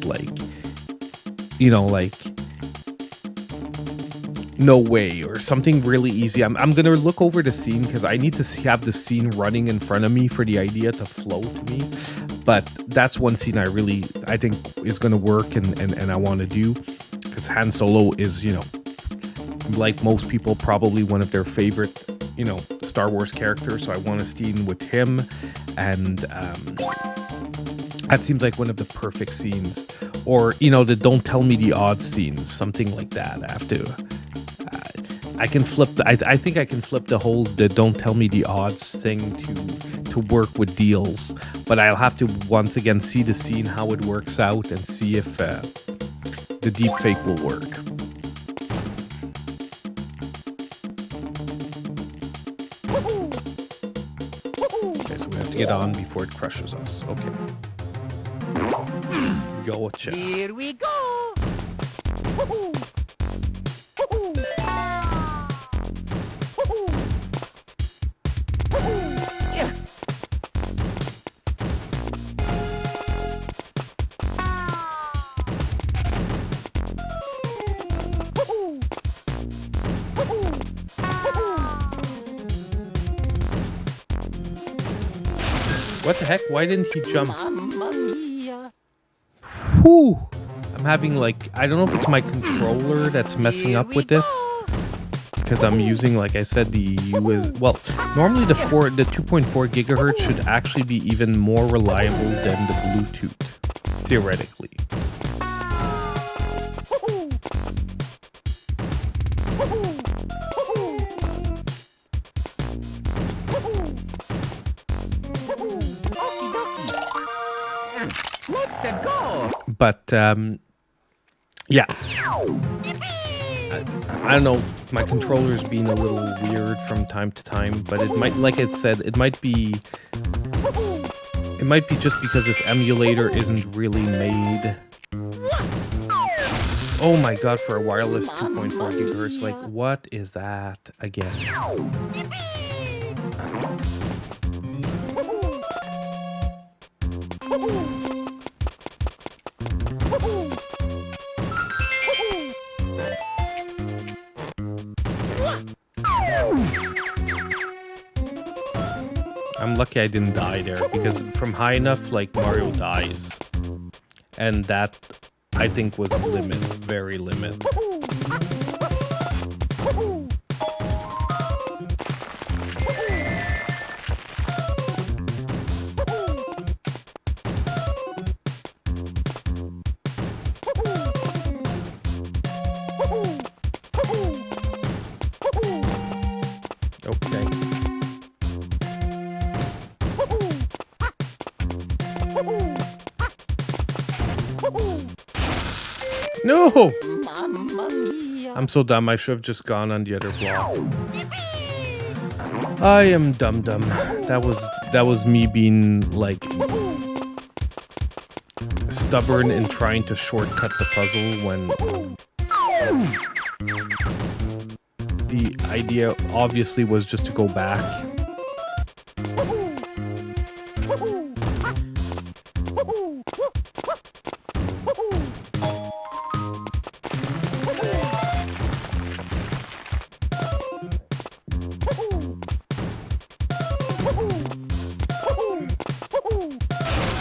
no way, or something really easy. I'm gonna look over the scene because I need to have the scene running in front of me for the idea to flow to me. But that's one scene I think is gonna work and I want to do, because Han Solo is, like most people, probably one of their favorite, Star Wars characters. So I want a scene with him, and that seems like one of the perfect scenes. Or the "Don't Tell Me the Odds" scenes, something like that. I have to. I can flip. I think I can flip the whole "Don't Tell Me the Odds" thing to work with deals, but I'll have to once again see the scene, how it works out, and see if the deepfake will work. Okay, so we have to get on before it crushes us. Okay. Gotcha. Here we go. What the heck? Why didn't he jump? Whew. I'm having I don't know if it's my controller that's messing up with this, because I'm using, like I said, normally the 2.4 gigahertz should actually be even more reliable than the Bluetooth, theoretically. But yeah, I don't know, my controller's being a little weird from time to time, but it might, like it said, it might be just because this emulator isn't really made. Oh my god, for a wireless 2.4 gigahertz, like, what is that again? I'm lucky I didn't die there, because from high enough, like, Mario dies. And that, I think, was limit, very limit. Okay. No! I'm so dumb. I should have just gone on the other block. I am dumb. That was me being like stubborn and trying to shortcut the puzzle when the idea obviously was just to go back.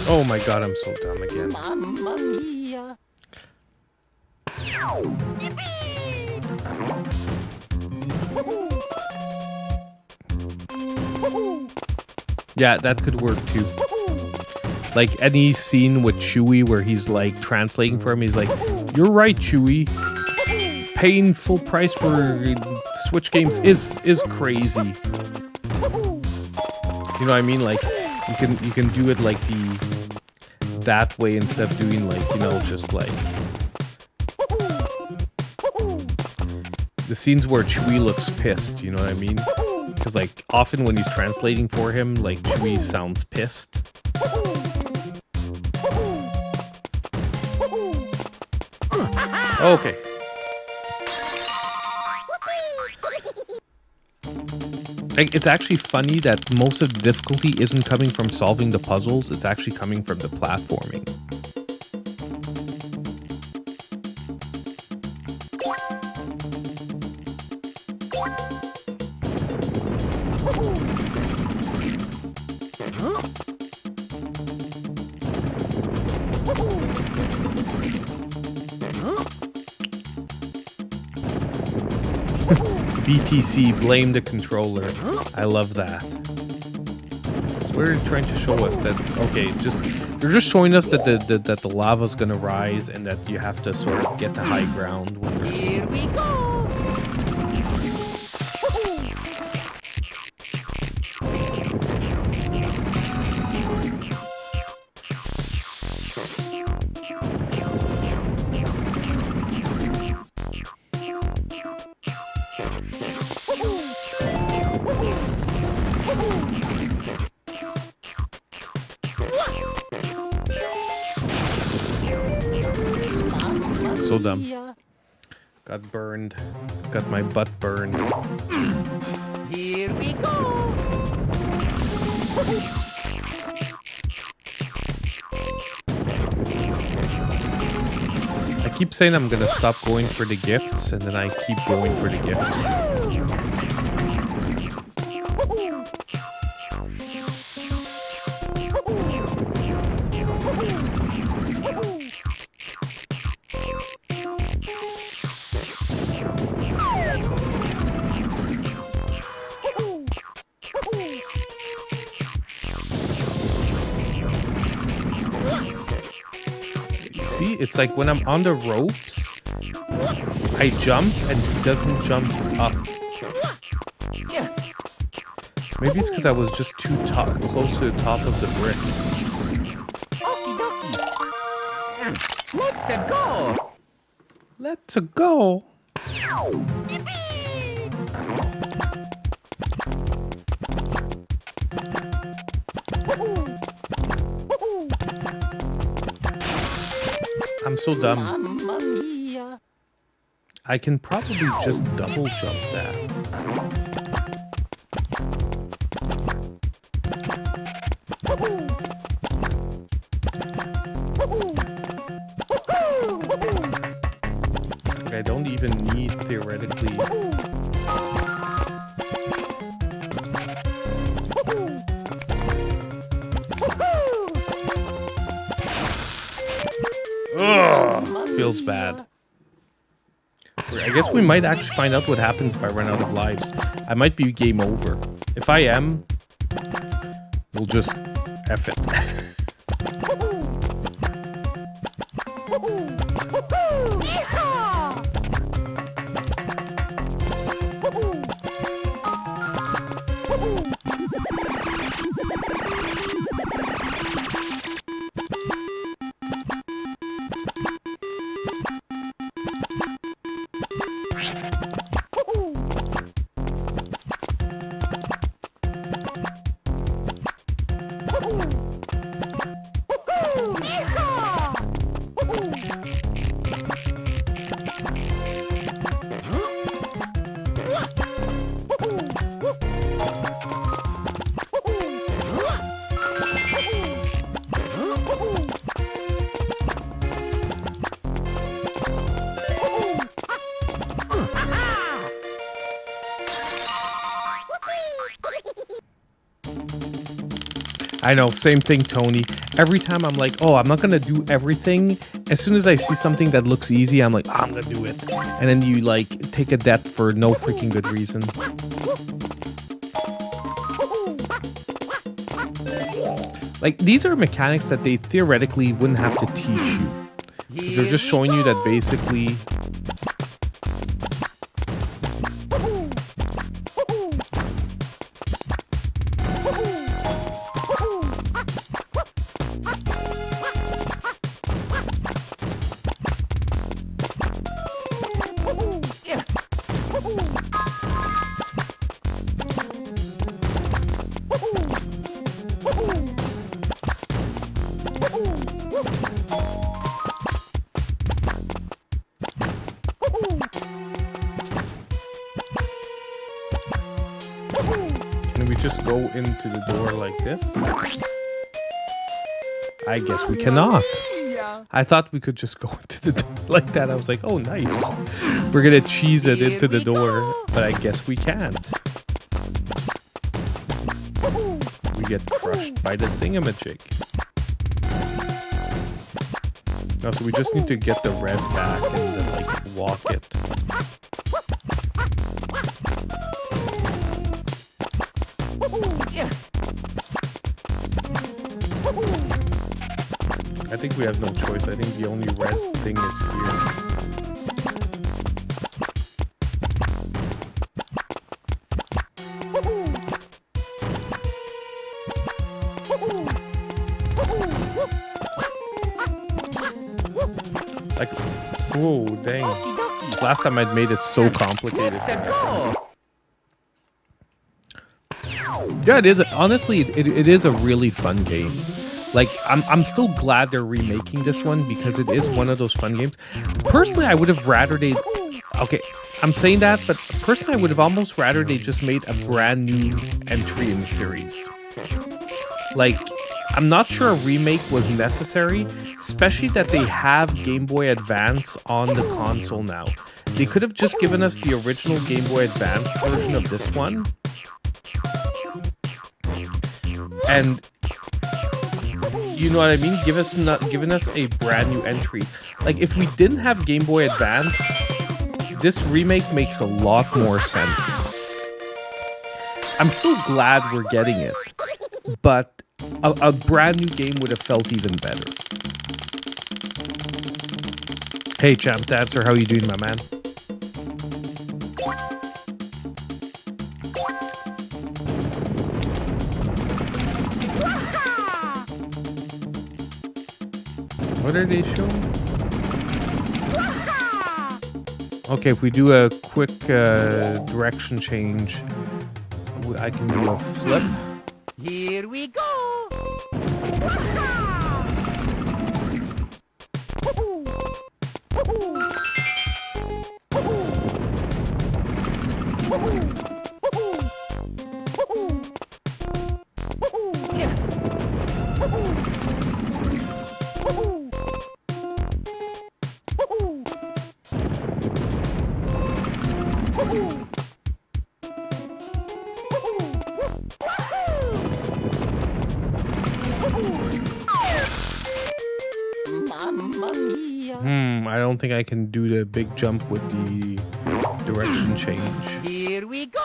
Oh my god, I'm so dumb again. Mamma mia. Yeah, that could work too. Like any scene with Chewie where he's like translating for him, he's like, "You're right, Chewie. Paying full price for Switch games is crazy." You know what I mean? Like you can do it like that way instead of doing like, you know, just like the scenes where Chewie looks pissed, you know what I mean? Because like often when he's translating for him, like Chewie sounds pissed. Okay. Like, it's actually funny that most of the difficulty isn't coming from solving the puzzles, it's actually coming from the platforming. BTC, blame the controller. I love that. So we're trying to show us that, okay, they're just showing us that the lava's gonna rise and that you have to sort of get to high ground when there's... Here we go. So dumb. Got burned. Got my butt burned. Here we go. I keep saying I'm gonna stop going for the gifts, and then I keep going for the gifts. See, it's like when I'm on the ropes, I jump and he doesn't jump up. Maybe it's because I was just too close to the top of the brick. Let's go. Let's go. I'm so dumb. Mamma mia. I can probably just double jump that. I don't even need theoretically. Ugh, feels bad. I guess we might actually find out what happens if I run out of lives. I might be game over. If I am, we'll just F it. I know, same thing, Tony. Every time I'm like, oh, I'm not gonna do everything. As soon as I see something that looks easy, I'm like, oh, I'm gonna do it. And then you like take a death for no freaking good reason. Like, these are mechanics that they theoretically wouldn't have to teach you. They're just showing you that basically... Can we just go into the door like this? I guess we cannot. I thought we could just go into the door like that. I was like, oh, nice. We're gonna cheese it into the door, but I guess we can't. We get crushed by the thingamajig. No, so we just need to get the red back and then, like, walk it. I think we have no choice. I think the only red thing is here. Like, whoa, dang. Last time I'd made it so complicated. Yeah, it is. Honestly, it is a really fun game. Like, I'm still glad they're remaking this one because it is one of those fun games. Personally, I would have rather they... Okay, I'm saying that, but personally, I would have almost rather they just made a brand new entry in the series. Like, I'm not sure a remake was necessary, especially that they have Game Boy Advance on the console now. They could have just given us the original Game Boy Advance version of this one. And... you know what I mean? Giving us a brand new entry. Like, if we didn't have Game Boy Advance, this remake makes a lot more sense. I'm still glad we're getting it, but a brand new game would have felt even better. Hey, Champ Dancer, how you doing, my man? What are they showing? Okay, if we do a quick direction change, I can do a flip. Here we go. Mamma mia. I don't think I can do the big jump with the direction change. Here we go.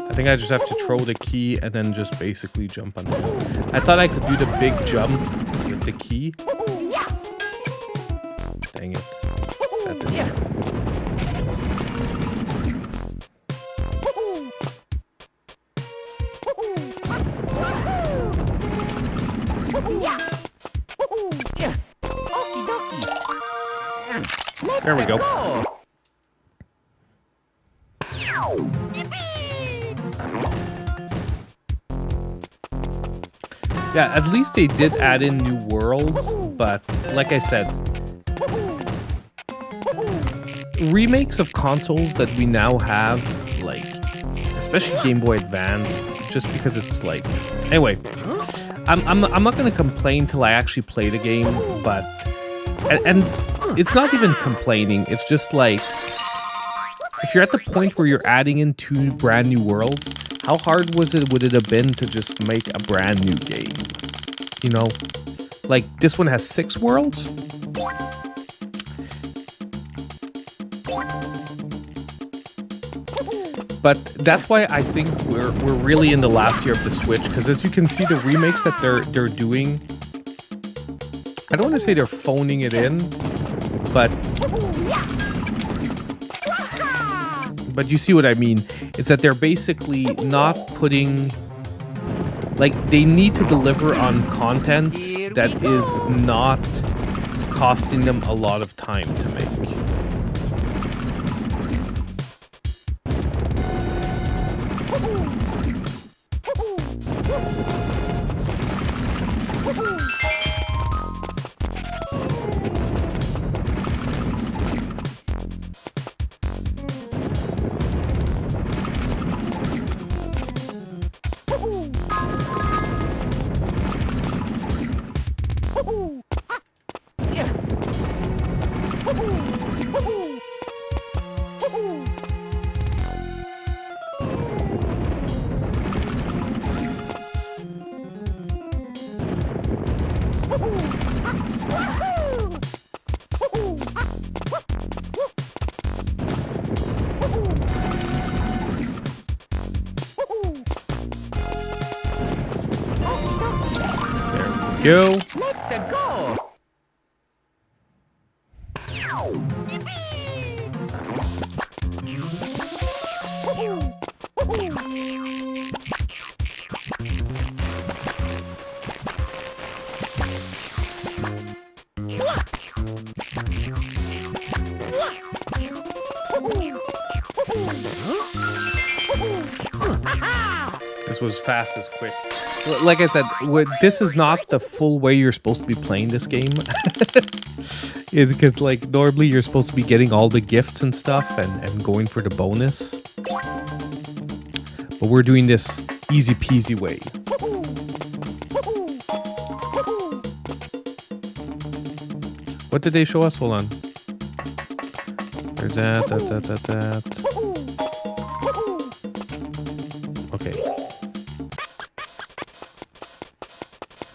I think I just have to throw the key and then just basically jump on it. I thought I could do the big jump with the key. Dang it. That didn't work. There we go. Yeah, at least they did add in new worlds, but like I said, remakes of consoles that we now have, like, especially Game Boy Advance, just because it's like... Anyway, I'm not going to complain till I actually play the game, but... And it's not even complaining, it's just like... If you're at the point where you're adding in 2 brand new worlds, how hard would it have been to just make a brand new game? You know? Like, this one has 6 worlds? But that's why I think we're really in the last year of the Switch, because as you can see, the remakes that they're doing, I don't want to say they're phoning it in, but you see what I mean. It's that they're basically not putting, like, they need to deliver on content that is not costing them a lot of time to make. Go. Let's go. This was fast as quick. Like I said, this is not the full way you're supposed to be playing this game. Is because, like, normally you're supposed to be getting all the gifts and stuff and going for the bonus. But we're doing this easy peasy way. What did they show us? Hold on. There's that. Okay.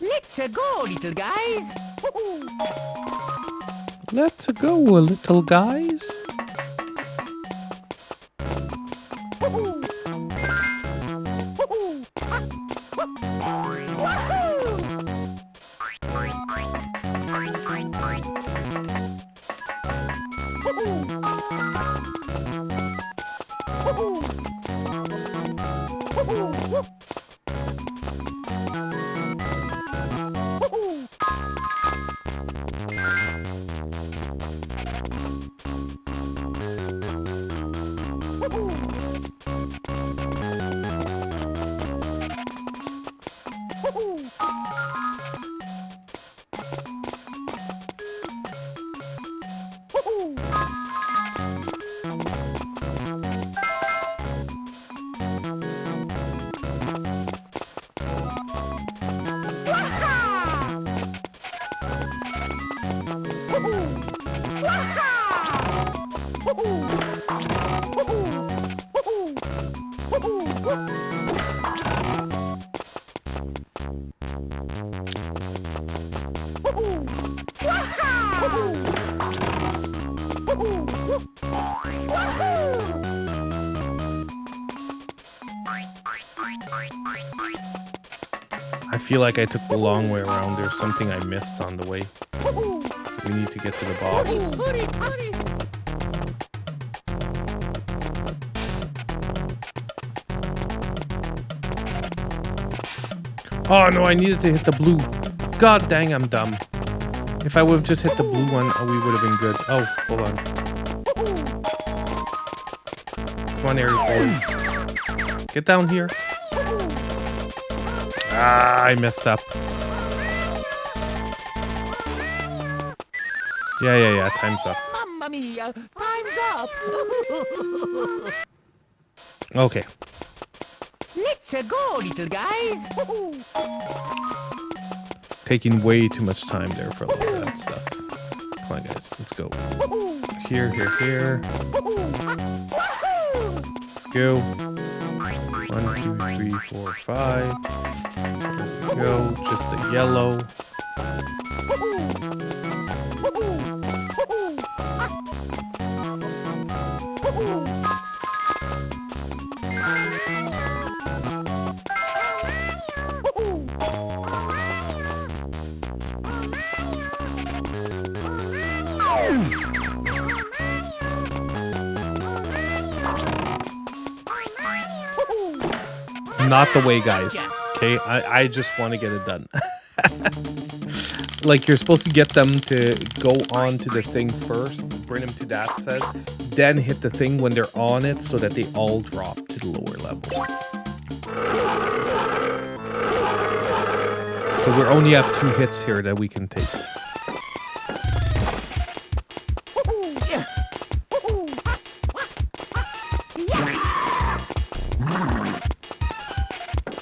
Let's go, little guys. Let's go, little guys. I feel like I took the long way around. There's something I missed on the way. So we need to get to the boss. Oh no, I needed to hit the blue. God dang, I'm dumb. If I would have just hit the blue one, we would have been good. Oh, hold on. Come on, Airy boys. Get down here. Ah, I messed up. Yeah. Time's up. Mamma mia, time's up. Okay. Let's go, little guy. Taking way too much time there for a lot of that stuff. Come on, guys. Let's go. Here. Let's go. 1, 2, 3, 4, 5. There we go. Just a yellow. Not the way, guys. Okay, I just want to get it done. Like, you're supposed to get them to go on to the thing first, bring them to that set, then hit the thing when they're on it so that they all drop to the lower level. So we only have 2 hits here that we can take.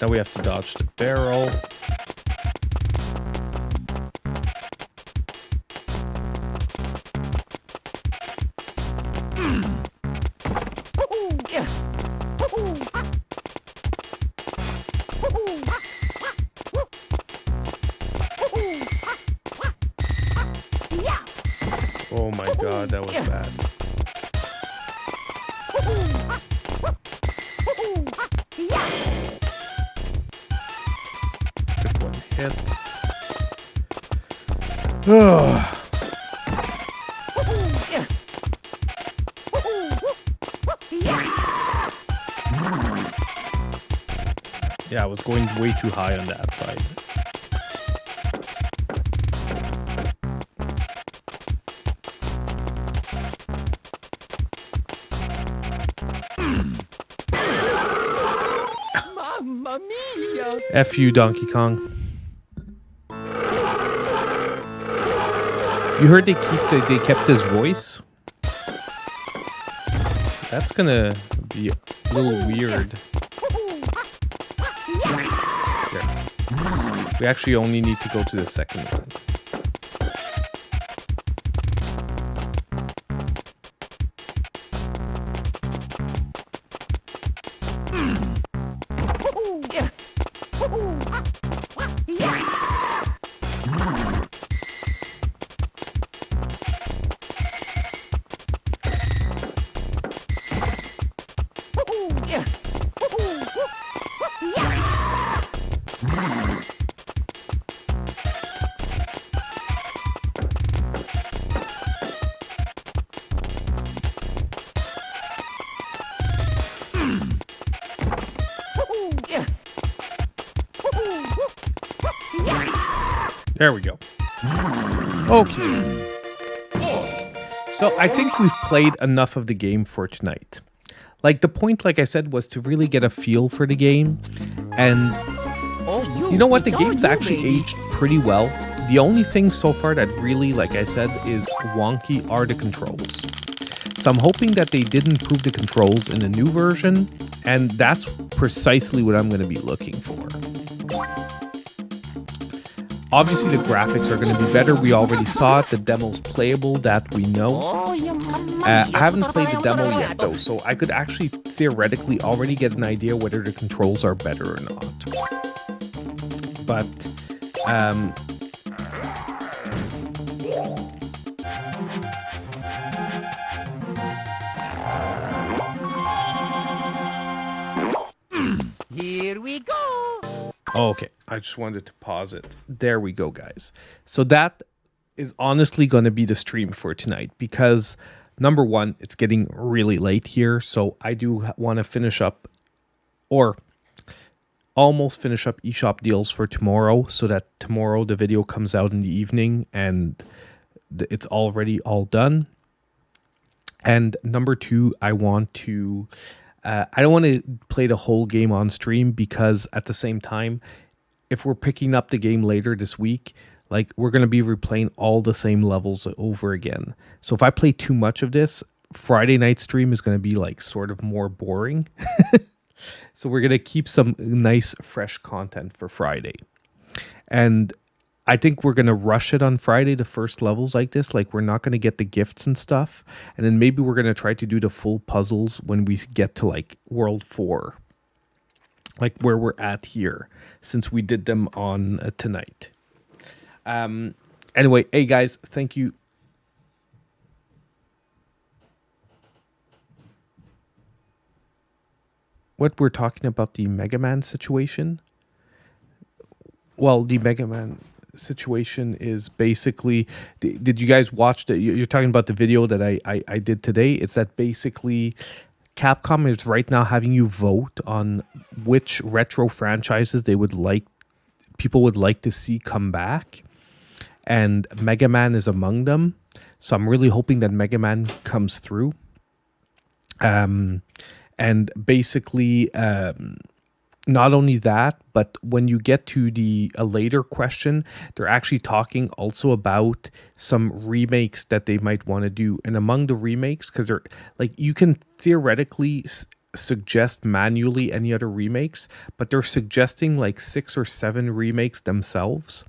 Now we have to dodge the barrel. Oh my god, that was bad. Took 1 hit. Ugh. Yeah, I was going way too high on that side. Mamma mia! F you, Donkey Kong. You heard they kept his voice? That's gonna be a little weird. There. We actually only need to go to the second one. There we go. Okay. So I think we've played enough of the game for tonight. Like, the point, like I said, was to really get a feel for the game. And you know what? The game's actually aged pretty well. The only thing so far that really, like I said, is wonky are the controls. So I'm hoping that they did improve the controls in the new version, and that's precisely what I'm going to be looking for. Obviously, the graphics are going to be better. We already saw it. The demo's playable, that we know. I haven't played the demo yet, though, so I could actually theoretically already get an idea whether the controls are better or not. But, Here we go. okay, I just wanted to pause it. There we go, guys. So that is honestly going to be the stream for tonight because, number one, it's getting really late here. So I do want to finish up or almost finish up eShop deals for tomorrow so that tomorrow the video comes out in the evening and it's already all done. And number two, I want to... I don't want to play the whole game on stream because at the same time, if we're picking up the game later this week, like we're going to be replaying all the same levels over again. So if I play too much of this, Friday night stream is going to be like sort of more boring. So we're going to keep some nice fresh content for Friday. And I think we're going to rush it on Friday, the first levels like this. Like, we're not going to get the gifts and stuff. And then maybe we're going to try to do the full puzzles when we get to, like, World 4. Like, where we're at here, since we did them on tonight. Anyway, hey, guys, thank you. What we're talking about, the Mega Man situation? Well, the Mega Man situation is basically, did you guys watch you're talking about the video that I did today? It's that basically Capcom is right now having you vote on which retro franchises people would like to see come back, and Mega Man is among them. So I'm really hoping that Mega Man comes through. And basically, not only that, but when you get to a later question, they're actually talking also about some remakes that they might want to do. And among the remakes, because they're like, you can theoretically suggest manually any other remakes, but they're suggesting like 6 or 7 remakes themselves.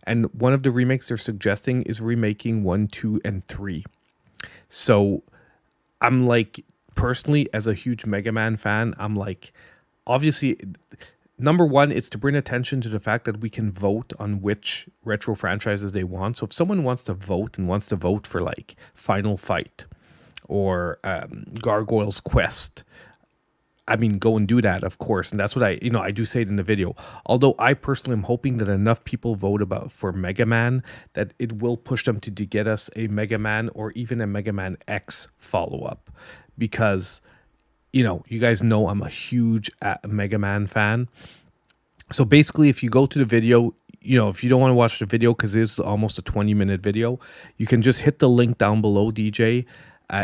And one of the remakes they're suggesting is remaking 1, 2, and 3. So I'm like, personally, as a huge Mega Man fan, I'm like, obviously, number one, it's to bring attention to the fact that we can vote on which retro franchises they want. So if someone wants to vote and wants to vote for like Final Fight or Gargoyle's Quest, I mean, go and do that, of course. And that's what I do say it in the video. Although I personally am hoping that enough people vote for Mega Man that it will push them to get us a Mega Man or even a Mega Man X follow-up. Because, you guys know I'm a huge Mega Man fan. So basically, if you go to the video, if you don't want to watch the video because it's almost a 20-minute video, you can just hit the link down below, DJ.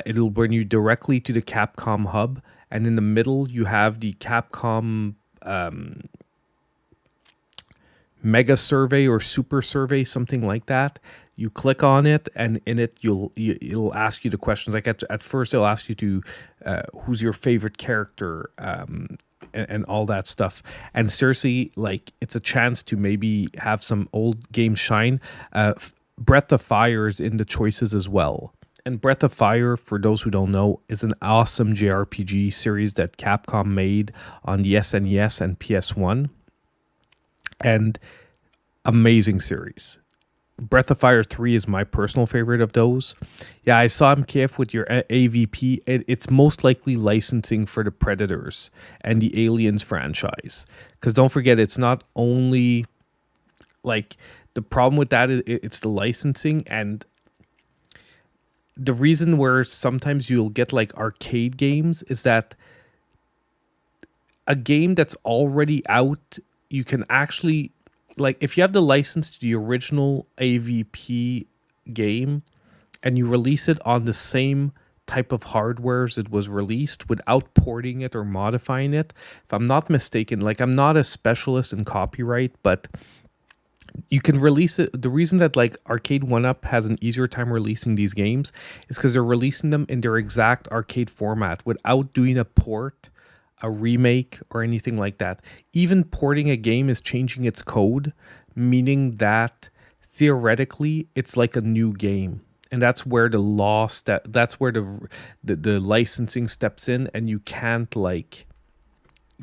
It'll bring you directly to the Capcom hub. And in the middle, you have the Capcom Mega Survey or Super Survey, something like that. You click on it, and in it, it'll ask you the questions. Like at first, it'll ask you to who's your favorite character and all that stuff. And seriously, like, it's a chance to maybe have some old games shine. Breath of Fire is in the choices as well. And Breath of Fire, for those who don't know, is an awesome JRPG series that Capcom made on the SNES and PS1. And amazing series. Breath of Fire 3 is my personal favorite of those. Yeah, I saw MKF with your AVP. It's most likely licensing for the Predators and the Aliens franchise. Because don't forget, it's not only... Like, the problem with that is it's the licensing, and the reason where sometimes you'll get like arcade games is that a game that's already out, you can actually like if you have the license to the original AVP game and you release it on the same type of hardware as it was released without porting it or modifying it, if I'm not mistaken, like I'm not a specialist in copyright, but you can release it. The reason that like Arcade 1UP has an easier time releasing these games is because they're releasing them in their exact arcade format without doing a port, a remake, or anything like that. Even porting a game is changing its code, meaning that theoretically it's like a new game. And that's where the law that's where the licensing steps in, and you can't like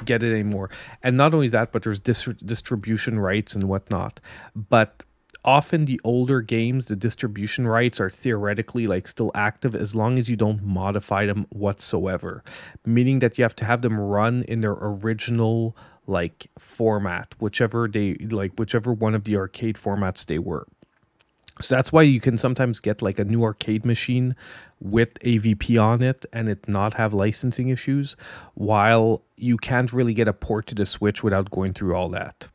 get it anymore. And not only that, but there's distribution rights and whatnot. But often the older games, the distribution rights are theoretically like still active as long as you don't modify them whatsoever, meaning that you have to have them run in their original like format, whichever one of the arcade formats they were. So that's why you can sometimes get like a new arcade machine with AVP on it and it not have licensing issues, while you can't really get a port to the Switch without going through all that.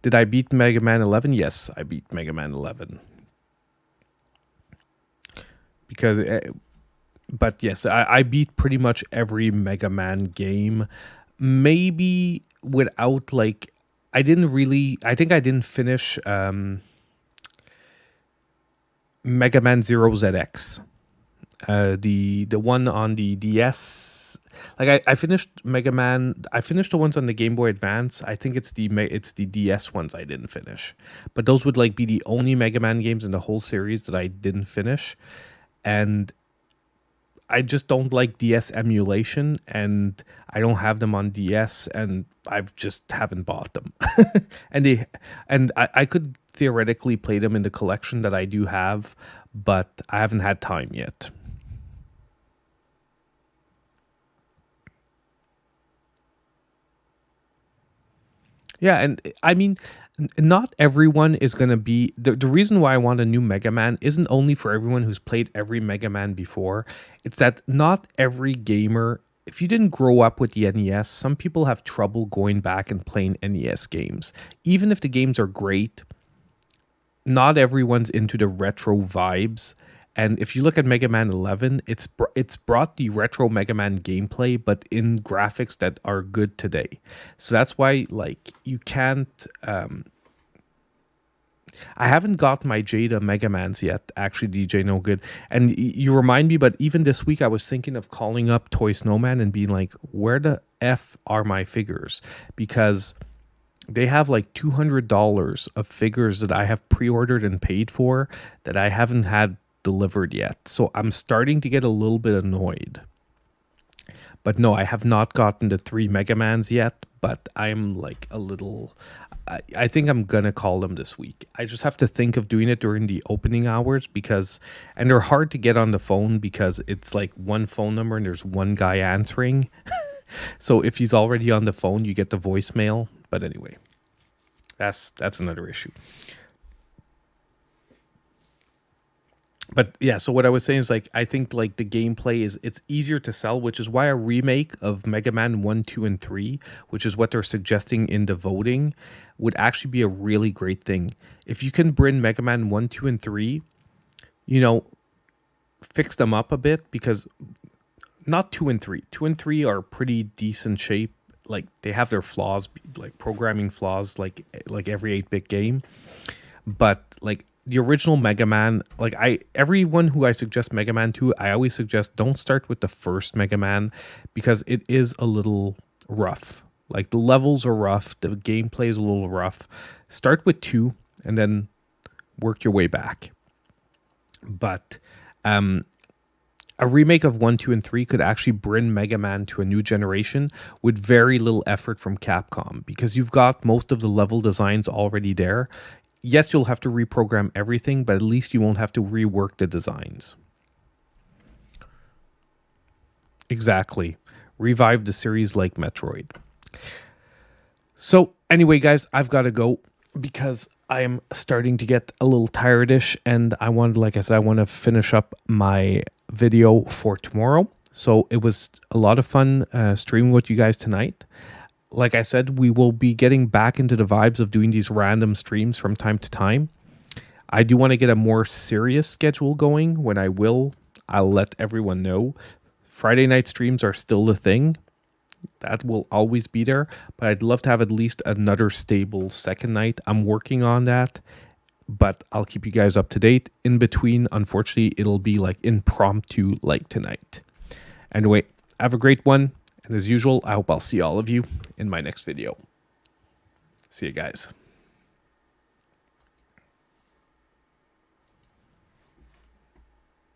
Did I beat Mega Man 11? Yes, I beat Mega Man 11. Because, but yes, I beat pretty much every Mega Man game. Maybe without like, I think I didn't finish Mega Man 0ZX, the one on the DS. Like I finished Mega Man. I finished the ones on the Game Boy Advance. I think it's the DS ones I didn't finish, but those would like be the only Mega Man games in the whole series that I didn't finish, and I just don't like DS emulation, and I don't have them on DS, and I've just haven't bought them. and I could theoretically play them in the collection that I do have, but I haven't had time yet. Yeah, and I mean, not everyone is going to be... The reason why I want a new Mega Man isn't only for everyone who's played every Mega Man before. It's that not every gamer... If you didn't grow up with the NES, some people have trouble going back and playing NES games. Even if the games are great, not everyone's into the retro vibes. And if you look at Mega Man 11, it's brought the retro Mega Man gameplay, but in graphics that are good today. So that's why, like, you can't... I haven't got my Jada Mega Mans yet, actually, DJ No Good. And you remind me, but even this week, I was thinking of calling up Toy Snowman and being like, where the F are my figures? Because they have like $200 of figures that I have pre-ordered and paid for that I haven't had delivered yet. So I'm starting to get a little bit annoyed. But no, I have not gotten the 3 Mega Mans yet, but I'm like a little... I think I'm going to call them this week. I just have to think of doing it during the opening hours because... And they're hard to get on the phone because it's like one phone number and there's one guy answering. So if he's already on the phone, you get the voicemail. But anyway, that's another issue. But yeah, so what I was saying is like, I think like the gameplay it's easier to sell, which is why a remake of Mega Man 1, 2, and 3, which is what they're suggesting in the voting, would actually be a really great thing. If you can bring Mega Man 1, 2, and 3, you know, fix them up a bit, because not 2 and 3. 2 and 3 are pretty decent shape. Like they have their flaws, like programming flaws, like every 8-bit game. But like the original Mega Man, like everyone who I suggest Mega Man to, I always suggest don't start with the first Mega Man because it is a little rough. Like the levels are rough, the gameplay is a little rough. Start with 2 and then work your way back. But a remake of 1, 2, and 3 could actually bring Mega Man to a new generation with very little effort from Capcom because you've got most of the level designs already there. Yes, you'll have to reprogram everything, but at least you won't have to rework the designs. Exactly. Revive the series like Metroid. So anyway, guys, I've got to go because I am starting to get a little tiredish, and like I said, I want to finish up my video for tomorrow. So it was a lot of fun streaming with you guys tonight. like I said, we will be getting back into the vibes of doing these random streams from time to time. I do want to get a more serious schedule going. When I'll let everyone know. Friday night streams are still the thing. That will always be there, but I'd love to have at least another stable second night. I'm working on that, but I'll keep you guys up to date. In between, unfortunately, it'll be like impromptu like tonight. Anyway, have a great one. And as usual, I hope I'll see all of you in my next video. See you guys.